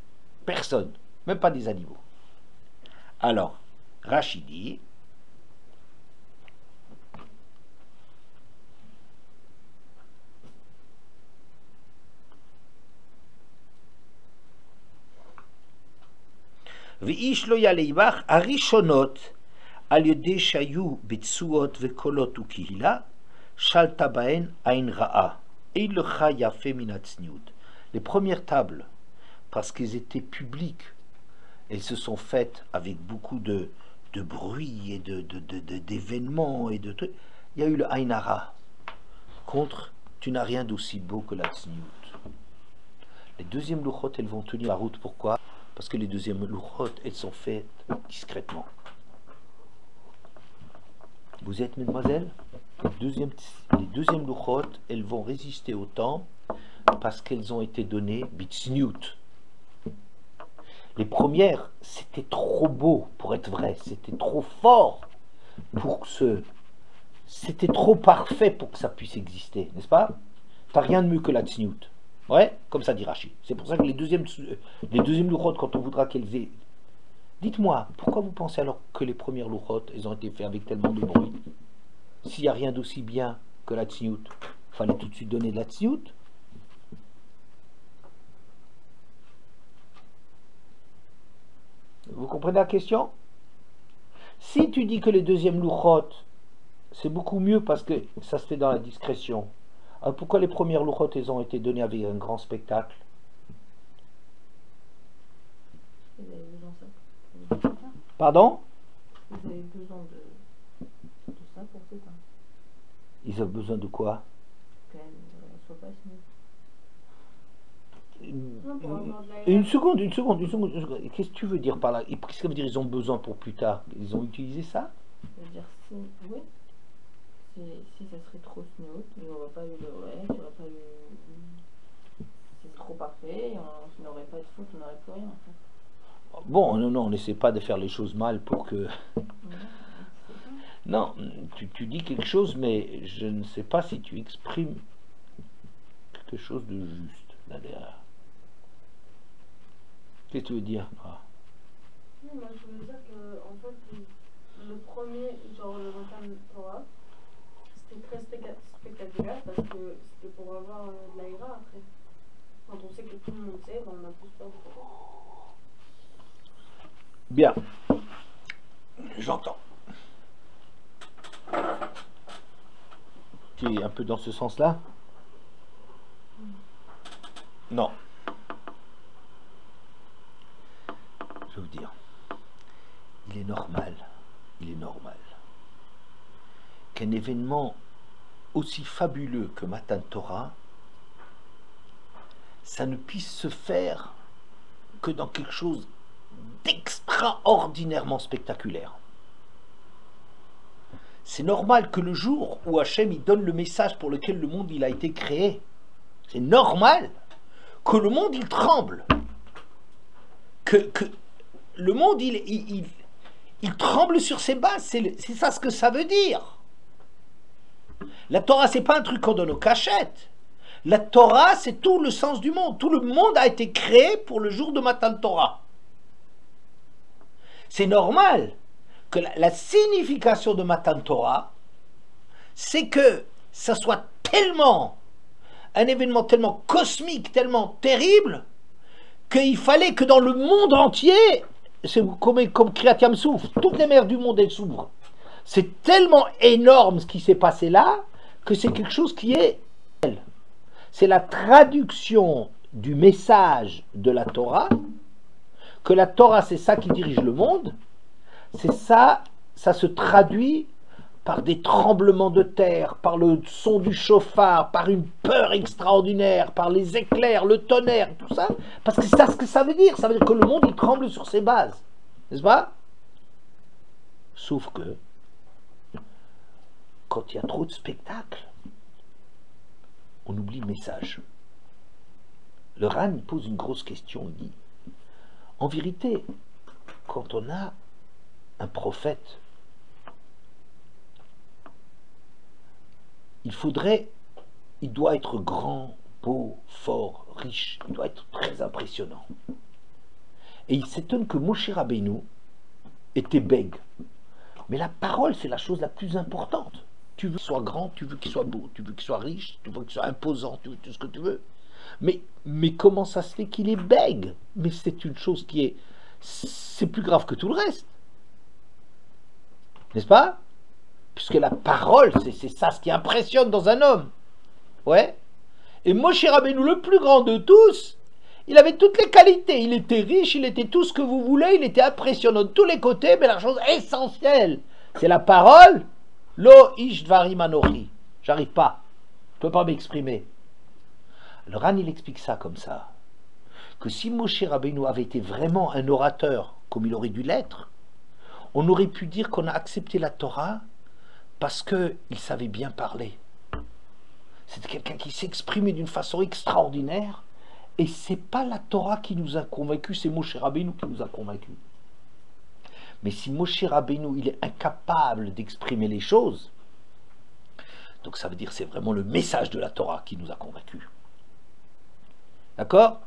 Personne, même pas des animaux. Alors, Rashi dit, Ve'ish lo yaleimach arishonot al yodei shayu betsuot vekolot ukihila shalta baen ain ra'a et il le chayafe minatzniut. Les premières tables, parce qu'elles étaient publiques, elles se sont faites avec beaucoup de bruit et d'événements et de trucs. Il y a eu le ain hara contre tu n'as rien d'aussi beau que la tzniut. Les deuxièmes louchot, elles vont tenir la route. Pourquoi? Parce que les deuxièmes louchot, elles sont faites discrètement. Vous êtes, mesdemoiselles? Les deuxièmes louchot, elles vont résister au temps parce qu'elles ont été données bitsniout. Les premières, c'était trop beau pour être vrai, c'était trop fort pour que c'était trop parfait pour que ça puisse exister, n'est-ce pas? T'as rien de mieux que la tsniout. Ouais, comme ça dit Rashi. C'est pour ça que les deuxièmes louchot, quand on voudra qu'elles aient... Dites-moi, pourquoi vous pensez alors que les premières louchot, elles ont été faites avec tellement de bruit? S'il n'y a rien d'aussi bien que la tsniout, il fallait tout de suite donner de la tsniout. Vous comprenez la question? Si tu dis que les deuxièmes louchot, c'est beaucoup mieux parce que ça se fait dans la discrétion, alors pourquoi les premières louchot, elles ont été données avec un grand spectacle? Vous avez besoin de ça. Pardon? Vous avez besoin de ça pour tout. Hein. Ils ont besoin de quoi? Qu'elle ne soit pas sinon. Non, pour avoir de la Une seconde. Qu'est-ce que tu veux dire par là? Qu'est-ce que ça veut dire ils ont besoin pour plus tard? Ils ont utilisé ça? Ça veut dire si, oui. Si ça serait trop smooth, il n'y aurait pas eu le ouais, il n'y aurait pas eu. C'est trop parfait, on n'aurait pas de faute, on n'aurait plus rien en fait. Bon, non, on n'essaie pas de faire les choses mal pour que. Non, tu dis quelque chose, mais je ne sais pas si tu exprimes quelque chose de juste là derrière. Qu'est-ce que tu veux dire? Oui, moi je veux dire que en fait le premier, genre le Matan Torah, c'était très spectaculaire parce que c'était pour avoir de l'aïra après. Quand on sait que tout le monde sait, ben on a plus peur de ça. Bien, j'entends. Tu es un peu dans ce sens-là? Non. Je veux vous dire, il est normal qu'un événement aussi fabuleux que Matan Torah, ça ne puisse se faire que dans quelque chose d'extraordinairement spectaculaire. C'est normal que le jour où Hachem il donne le message pour lequel le monde il a été créé, c'est normal que le monde il tremble, que le monde il tremble sur ses bases, c'est ça ce que ça veut dire. La Torah c'est pas un truc qu'on donne aux cachettes. La Torah c'est tout le sens du monde. Tout le monde a été créé pour le jour de Matan Torah. C'est normal que la signification de Matan Torah, c'est que ça soit tellement un événement tellement cosmique, tellement terrible, qu'il fallait que dans le monde entier, c'est comme Kriyat Yam Souf, toutes les mers du monde elles s'ouvrent. C'est tellement énorme ce qui s'est passé là, que c'est quelque chose qui est... C'est la traduction du message de la Torah, que la Torah c'est ça qui dirige le monde, c'est ça, ça se traduit par des tremblements de terre, par le son du chauffard, par une peur extraordinaire, par les éclairs, le tonnerre, tout ça, parce que c'est ça ce que ça veut dire que le monde il tremble sur ses bases, n'est-ce pas? Sauf que, quand il y a trop de spectacles, on oublie le message. Le Ran il pose une grosse question, il dit, en vérité, quand on a un prophète, il doit être grand, beau, fort, riche, il doit être très impressionnant. Et il s'étonne que Moshe Rabbeinu était bègue. Mais la parole, c'est la chose la plus importante. Tu veux qu'il soit grand, tu veux qu'il soit beau, tu veux qu'il soit riche, tu veux qu'il soit imposant, tu veux tout ce que tu veux. Mais comment ça se fait qu'il est bègue? Mais c'est une chose qui est... C'est plus grave que tout le reste. N'est-ce pas? Puisque la parole, c'est ça ce qui impressionne dans un homme. Ouais. Et Moshe Rabbeinu, le plus grand de tous, il avait toutes les qualités. Il était riche, il était tout ce que vous voulez, il était impressionnant de tous les côtés, mais la chose essentielle, c'est la parole. Lo ish dvarim anochi. J'arrive pas. Je peux pas m'exprimer. Le Ran, il explique ça comme ça. Que si Moshe Rabbeinu avait été vraiment un orateur, comme il aurait dû l'être, on aurait pu dire qu'on a accepté la Torah parce qu'il savait bien parler. C'est quelqu'un qui s'exprimait d'une façon extraordinaire, et c'est pas la Torah qui nous a convaincus, c'est Moshe Rabbeinu qui nous a convaincus. Mais si Moshe Rabbeinu il est incapable d'exprimer les choses, donc ça veut dire que c'est vraiment le message de la Torah qui nous a convaincus. D'accord?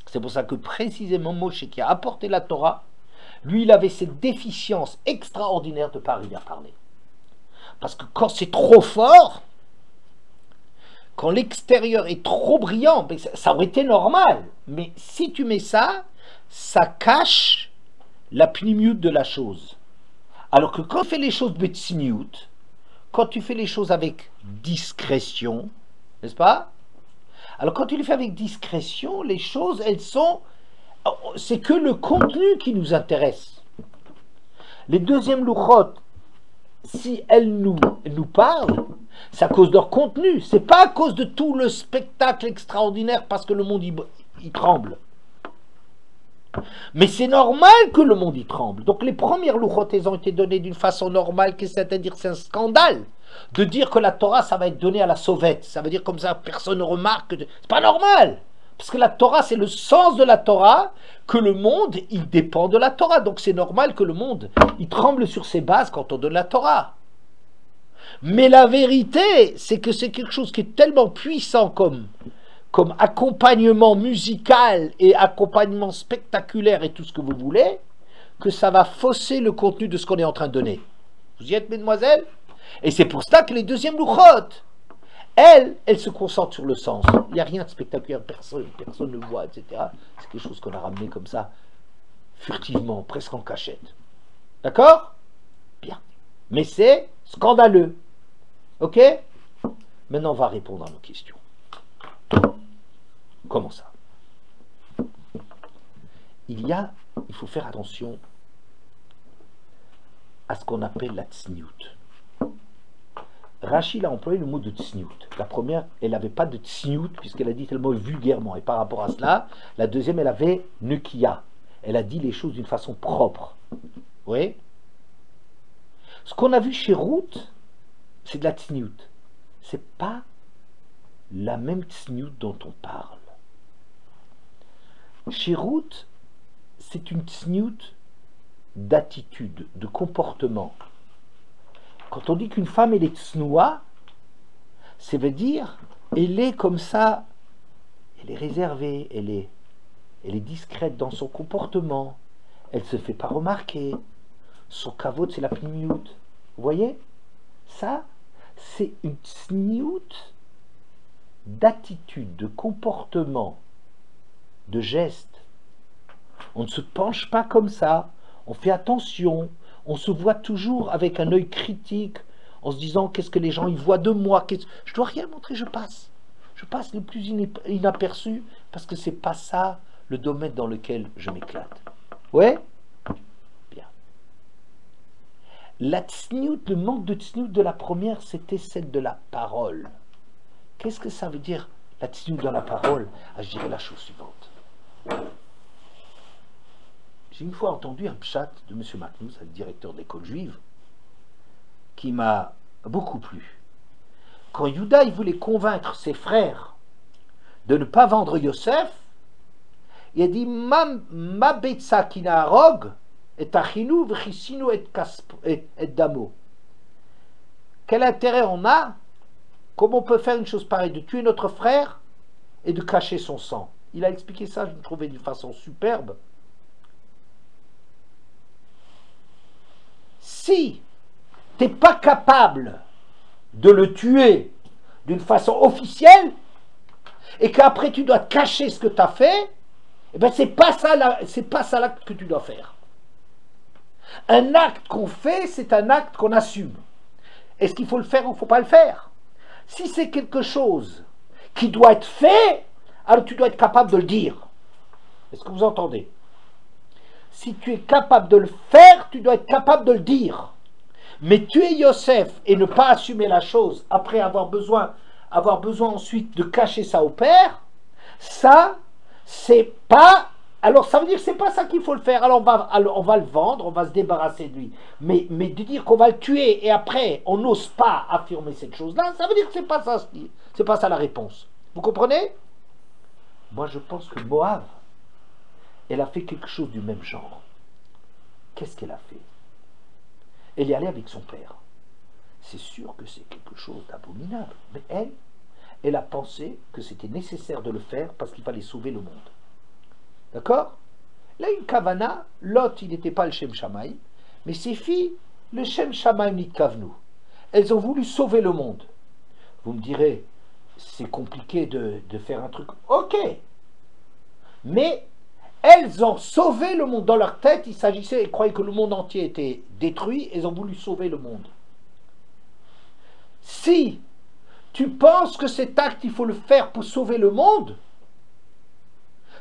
C'est pour ça que précisément Moshe qui a apporté la Torah, lui il avait cette déficience extraordinaire de ne pas arriver à parler. Parce que quand c'est trop fort, quand l'extérieur est trop brillant, ça aurait été normal. Mais si tu mets ça, ça cache la pnimiout de la chose. Alors que quand tu fais les choses betsniout, quand tu fais les choses avec discrétion, n'est-ce pas? Alors quand tu les fais avec discrétion, les choses, elles sont... C'est que le contenu qui nous intéresse. Les deuxièmes louchot, si elles nous parlent, c'est à cause de leur contenu. C'est pas à cause de tout le spectacle extraordinaire parce que le monde il tremble. Mais c'est normal que le monde y tremble. Donc les premières louchot, elles ont été données d'une façon normale, c'est-à-dire c'est un scandale de dire que la Torah, ça va être donné à la sauvette. Ça veut dire comme ça, personne ne remarque. C'est pas normal. Parce que la Torah, c'est le sens de la Torah, que le monde, il dépend de la Torah. Donc c'est normal que le monde, il tremble sur ses bases quand on donne la Torah. Mais la vérité, c'est que c'est quelque chose qui est tellement puissant comme accompagnement musical et accompagnement spectaculaire et tout ce que vous voulez, que ça va fausser le contenu de ce qu'on est en train de donner. Vous y êtes, mesdemoiselles? Et c'est pour ça que les deuxièmes louchot, elles se concentrent sur le sens. Il n'y a rien de spectaculaire, personne ne voit, etc. C'est quelque chose qu'on a ramené comme ça, furtivement, presque en cachette. D'accord? Bien. Mais c'est scandaleux. Ok? Maintenant, on va répondre à nos questions. Comment ça? Il faut faire attention à ce qu'on appelle la tsniout. Rachid a employé le mot de tsniout. La première, elle n'avait pas de tsniout puisqu'elle a dit tellement vulgairement. Et par rapport à cela, la deuxième, elle avait nekia. Elle a dit les choses d'une façon propre. Vous voyez? Ce qu'on a vu chez Ruth, c'est de la tsniout. C'est pas la même tsniout dont on parle. Chez Ruth, c'est une tsniout d'attitude, de comportement. Quand on dit qu'une femme elle est tsnoua, ça veut dire elle est comme ça, elle est réservée, elle est discrète dans son comportement, elle se fait pas remarquer, son kavod c'est la pnimiout. Vous voyez? Ça, c'est une tsniout d'attitude, de comportement, de geste. On ne se penche pas comme ça, on fait attention, on se voit toujours avec un œil critique, en se disant qu'est-ce que les gens y voient de moi, je dois rien montrer, je passe le plus inaperçu, parce que c'est pas ça le domaine dans lequel je m'éclate. Ouais? Bien. La tsniout, le manque de tsniout de la première, c'était celle de la parole. Qu'est-ce que ça veut dire, la tsniout dans la parole? Je dirais la chose suivante. J'ai une fois entendu un pshat de M. Maknouz, le directeur de l'école juive, qui m'a beaucoup plu. Quand Yuda il voulait convaincre ses frères de ne pas vendre Yosef, il a dit Ma betsa kinarog et achinu v'chisinu et damo. Quel intérêt on a? Comment on peut faire une chose pareille, de tuer notre frère et de cacher son sang? Il a expliqué ça, je le trouvais d'une façon superbe. Si tu n'es pas capable de le tuer d'une façon officielle et qu'après tu dois te cacher ce que tu as fait, eh ben c'est pas ça l'acte que tu dois faire. Un acte qu'on fait, c'est un acte qu'on assume. Est-ce qu'il faut le faire ou il ne faut pas le faire? Si c'est quelque chose qui doit être fait, alors tu dois être capable de le dire. Est-ce que vous entendez? Si tu es capable de le faire, tu dois être capable de le dire. Mais tuer Yosef et ne pas assumer la chose, après avoir besoin ensuite de cacher ça au père, ça, c'est pas... Alors ça veut dire que c'est pas ça qu'il faut le faire. Alors on va le vendre, on va se débarrasser de lui. Mais de dire qu'on va le tuer et après on n'ose pas affirmer cette chose-là, ça veut dire que c'est pas ça la réponse. Vous comprenez? Moi je pense que Moab, elle a fait quelque chose du même genre. Qu'est-ce qu'elle a fait? Elle est allée avec son père. C'est sûr que c'est quelque chose d'abominable. Mais elle a pensé que c'était nécessaire de le faire parce qu'il fallait sauver le monde. D'accord? Là, une kavana, Lot, il n'était pas le Shem Shamaim, mais ses filles, le Shem Shamaim Nitkavnu. Elles ont voulu sauver le monde. Vous me direz, c'est compliqué de faire un truc. Ok. Mais elles ont sauvé le monde. Dans leur tête, il s'agissait, elles croyaient que le monde entier était détruit, elles ont voulu sauver le monde. Si tu penses que cet acte, il faut le faire pour sauver le monde,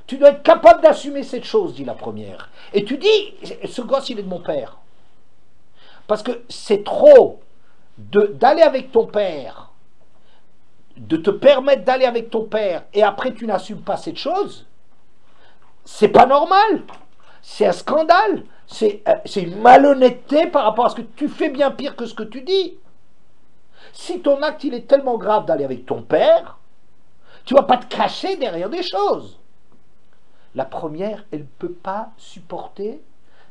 tu dois être capable d'assumer cette chose, dit la première. Et tu dis, ce gosse, il est de mon père. Parce que c'est trop d'aller avec ton père, de te permettre d'aller avec ton père, et après tu n'assumes pas cette chose. C'est pas normal. C'est un scandale. C'est une malhonnêteté par rapport à ce que tu fais, bien pire que ce que tu dis. Si ton acte, il est tellement grave d'aller avec ton père, tu ne vas pas te cacher derrière des choses. La première, elle ne peut pas supporter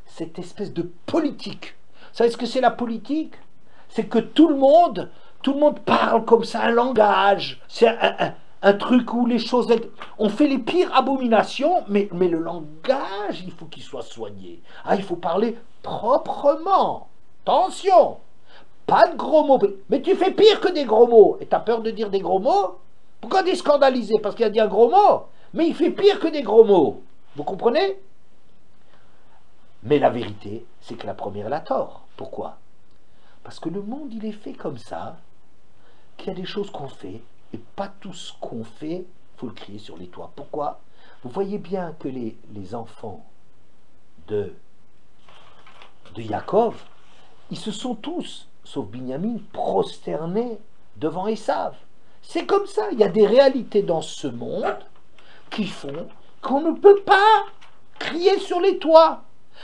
cette espèce de politique. Vous savez ce que c'est la politique? C'est que tout le monde parle comme ça, un langage. C'est un truc où les choses... On fait les pires abominations, mais le langage, il faut qu'il soit soigné. Ah, il faut parler proprement. Attention, pas de gros mots. Mais tu fais pire que des gros mots. Et tu as peur de dire des gros mots? Pourquoi t'es scandalisé? Parce qu'il a dit un gros mot? Mais il fait pire que des gros mots. Vous comprenez? Mais la vérité, c'est que la première, elle a tort. Pourquoi? Parce que le monde, il est fait comme ça, qu'il y a des choses qu'on fait, et pas tout ce qu'on fait, il faut le crier sur les toits. Pourquoi? Vous voyez bien que les enfants de Yaakov, ils se sont tous, sauf Binyamin, prosternés devant Esav. C'est comme ça. Il y a des réalités dans ce monde qui font qu'on ne peut pas crier sur les toits.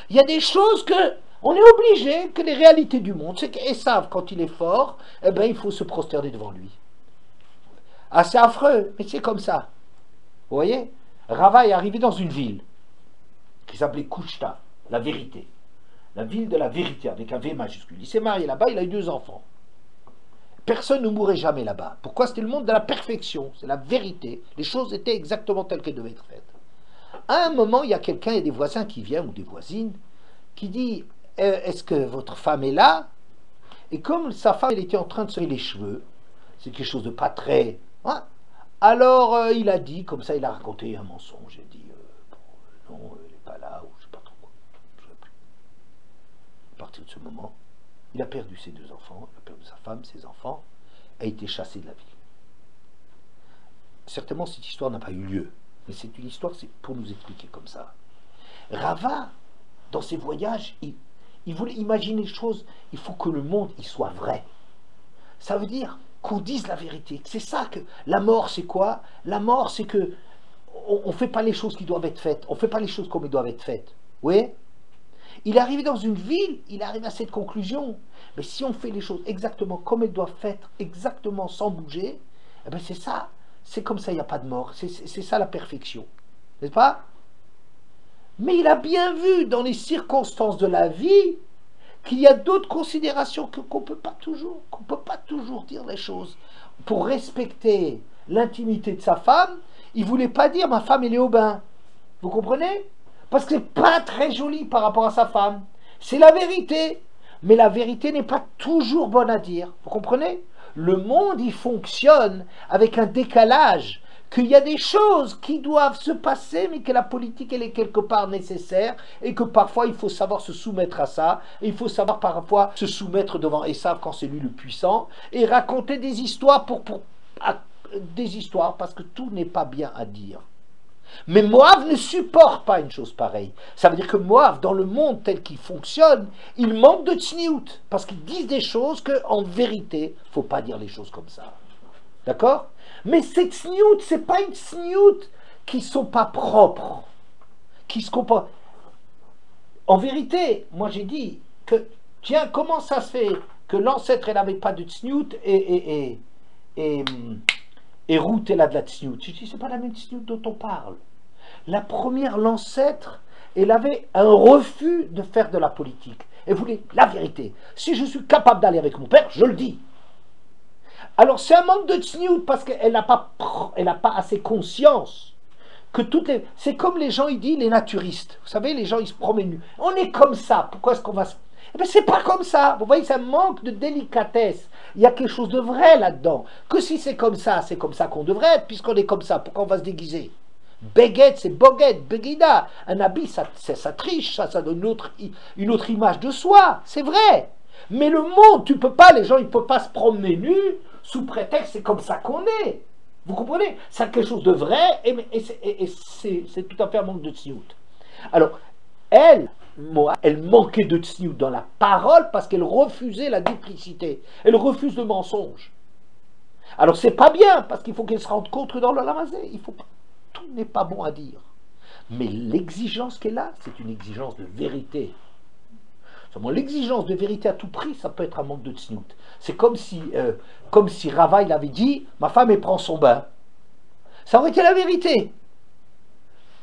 Il y a des choses que on est obligé, que les réalités du monde, c'est qu'Esav, quand il est fort, eh ben, il faut se prosterner devant lui. Ah, c'est affreux, mais c'est comme ça. Vous voyez? Rava est arrivé dans une ville qui s'appelait Kushta, la vérité. La ville de la vérité, avec un V majuscule. Il s'est marié là-bas, il a eu 2 enfants. Personne ne mourrait jamais là-bas. Pourquoi? C'était le monde de la perfection, c'est la vérité. Les choses étaient exactement telles qu'elles devaient être faites. À un moment, il y a quelqu'un, il y a des voisins qui viennent, ou des voisines, qui dit est-ce que votre femme est là? Et comme sa femme, elle était en train de se faire les cheveux, c'est quelque chose de pas très... Hein, Alors, il a dit, comme ça, il a raconté un mensonge. Il a dit, non, il n'est pas là, ou je ne sais pas trop quoi. Je sais plus. À partir de ce moment, il a perdu ses 2 enfants, il a perdu sa femme, ses enfants, a été chassé de la ville. Certainement, cette histoire n'a pas eu lieu, mais c'est une histoire, c'est pour nous expliquer comme ça. Rava, dans ses voyages, il voulait imaginer les choses, il faut que le monde il soit vrai. Ça veut dire qu'on dise la vérité. C'est ça que la mort, c'est quoi? La mort, c'est que on ne fait pas les choses qui doivent être faites, on ne fait pas les choses comme elles doivent être faites. Oui? Il est arrivé dans une ville, il arrive à cette conclusion. Mais si on fait les choses exactement comme elles doivent être, exactement sans bouger, eh bien c'est ça. C'est comme ça, il n'y a pas de mort. C'est ça la perfection. N'est-ce pas? Mais il a bien vu dans les circonstances de la vie qu'il y a d'autres considérations qu'on ne peut pas toujours dire les choses. Pour respecter l'intimité de sa femme, il ne voulait pas dire ma femme elle est au bain. Vous comprenez? Parce que c'est pas très joli par rapport à sa femme. C'est la vérité. Mais la vérité n'est pas toujours bonne à dire. Vous comprenez? Le monde, il fonctionne avec un décalage, qu'il y a des choses qui doivent se passer, mais que la politique, elle est quelque part nécessaire, et que parfois, il faut savoir se soumettre à ça, et il faut savoir parfois se soumettre devant Esav quand c'est lui le puissant, et raconter des histoires des histoires, parce que tout n'est pas bien à dire. Mais Moab ne supporte pas une chose pareille. Ça veut dire que Moab, dans le monde tel qu'il fonctionne, il manque de tsniout, parce qu'ils disent des choses qu'en vérité, il ne faut pas dire les choses comme ça. D'accord? Mais ces tsniout, ce n'est pas une tsniout qui ne sont pas propres, qui se comportent. En vérité, moi j'ai dit que, tiens, comment ça se fait que l'ancêtre, elle n'avait pas de tsniout et Ruth, elle a de la tsniout. Je dis, c'est pas la même tsniout dont on parle. La première, l'ancêtre, elle avait un refus de faire de la politique. Elle voulait la vérité. Si je suis capable d'aller avec mon père, je le dis. Alors c'est un manque de tsniout parce qu'elle n'a pas assez conscience que toutes les... C'est comme les gens, ils disent, les naturistes. Vous savez, les gens, ils se promènent nus. On est comme ça. Pourquoi est-ce qu'on va se... Eh bien, c'est pas comme ça. Vous voyez, ça manque de délicatesse. Il y a quelque chose de vrai là-dedans. Que si c'est comme ça qu'on devrait être, puisqu'on est comme ça, pourquoi on va se déguiser? Beguette, c'est boguette, begida. Un habit, ça triche, ça donne une autre image de soi. C'est vrai. Mais le monde, tu peux pas, les gens, ils ne peuvent pas se promener nus sous prétexte, c'est comme ça qu'on est. Vous comprenez? C'est quelque chose de vrai et c'est tout à fait un manque de tsniout. Alors, elle manquait de tsniout dans la parole parce qu'elle refusait la duplicité. Elle refuse le mensonge. Alors c'est pas bien parce qu'il faut qu'elle se rende compte que dans le lamazé, il faut pas, tout n'est pas bon à dire. Mais l'exigence qu'elle a, c'est une exigence de vérité. Seulement l'exigence de vérité à tout prix, ça peut être un manque de tsniout. C'est comme si Rava il avait dit, ma femme elle prend son bain. Ça aurait été la vérité.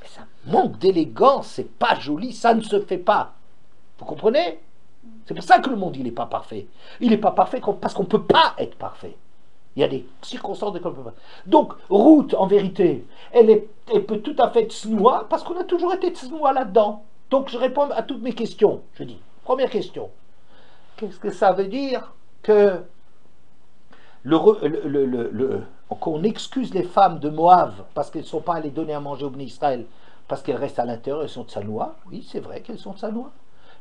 Mais ça manque d'élégance, c'est pas joli, ça ne se fait pas. Vous comprenez? C'est pour ça que le monde il n'est pas parfait. Il n'est pas parfait parce qu'on ne peut pas être parfait. Il y a des circonstances de pas. Donc Ruth, en vérité, elle peut tout à fait tsnoua parce qu'on a toujours été tsnoua là-dedans. Donc je réponds à toutes mes questions. Je dis, première question, qu'est-ce que ça veut dire que qu'on excuse les femmes de Moab parce qu'elles ne sont pas allées donner à manger au Bnei Israël parce qu'elles restent à l'intérieur, elles sont de Sanoua? Oui, c'est vrai qu'elles sont de Sanoua.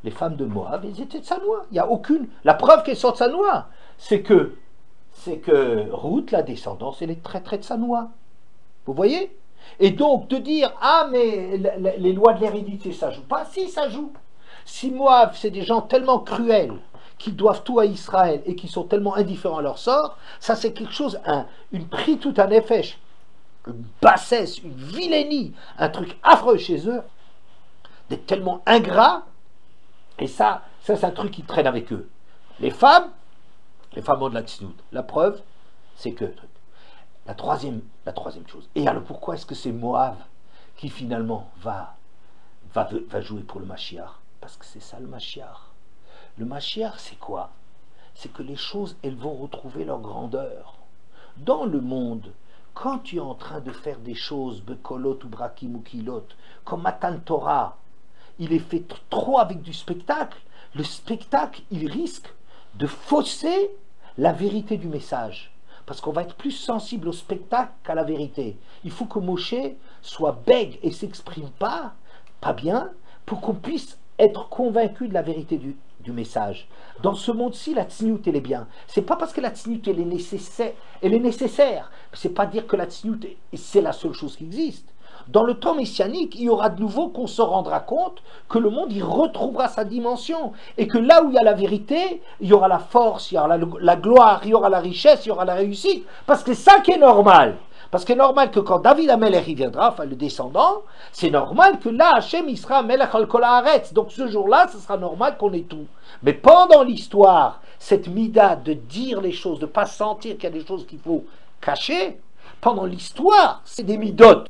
Les femmes de Moab, elles étaient de Sanoua. Il n'y a aucune... La preuve qu'elles sont de Sanoua, c'est que Ruth, la descendance, elle est très très de Sanoua. Vous voyez? Et donc de dire, ah mais les lois de l'hérédité, ça joue pas. Si, ça joue. Si Moab, c'est des gens tellement cruels, qui doivent tout à Israël et qui sont tellement indifférents à leur sort, ça c'est quelque chose, une pris tout un effet, une bassesse, une vilainie, un truc affreux chez eux, d'être tellement ingrats, et ça c'est un truc qui traîne avec eux. Les femmes ont de la tsniout. La preuve, c'est que la troisième chose. Et alors pourquoi est-ce que c'est Moab qui finalement va jouer pour le Mashiach? Parce que c'est ça le Mashiach. Le Mashiach, c'est quoi? C'est que les choses, elles vont retrouver leur grandeur. Dans le monde, quand tu es en train de faire des choses, bekolot ou brakim ou kilot, comme Matan Torah, il est fait trop avec du spectacle, le spectacle, il risque de fausser la vérité du message. parce qu'on va être plus sensible au spectacle qu'à la vérité. Il faut que Moshe soit bègue et s'exprime pas bien, pour qu'on puisse être convaincu de la vérité du message. Dans ce monde-ci, la tsniout, elle est bien. C'est pas parce que la tsniout, elle est nécessaire. C'est pas dire que la tsniout, c'est la seule chose qui existe. Dans le temps messianique, il y aura de nouveau qu'on se rendra compte que le monde, il retrouvera sa dimension. Et que là où il y a la vérité, il y aura la force, il y aura la gloire, il y aura la richesse, il y aura la réussite. Parce que c'est ça qui est normal. Parce que c'est normal que quand David Amelech y viendra, enfin le descendant, c'est normal que là, Hachem, il sera Amelech al kol haaretz. Donc ce jour-là, ce sera normal qu'on ait tout. Mais pendant l'histoire, cette mida de dire les choses, de ne pas sentir qu'il y a des choses qu'il faut cacher, pendant l'histoire, c'est des midotes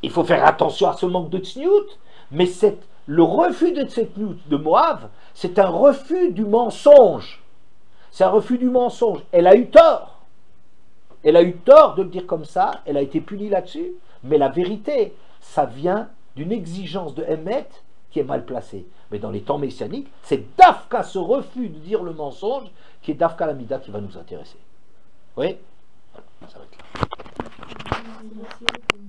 il faut faire attention à ce manque de tsniout, mais le refus de tsniout de Moab, c'est un refus du mensonge. C'est un refus du mensonge. Elle a eu tort. Elle a eu tort de le dire comme ça, elle a été punie là-dessus, mais la vérité, ça vient d'une exigence de Hémet qui est mal placée. Mais dans les temps messianiques, c'est Dafka, ce refus de dire le mensonge, qui est Dafka l'Amida qui va nous intéresser. Oui, ça va être là. Merci.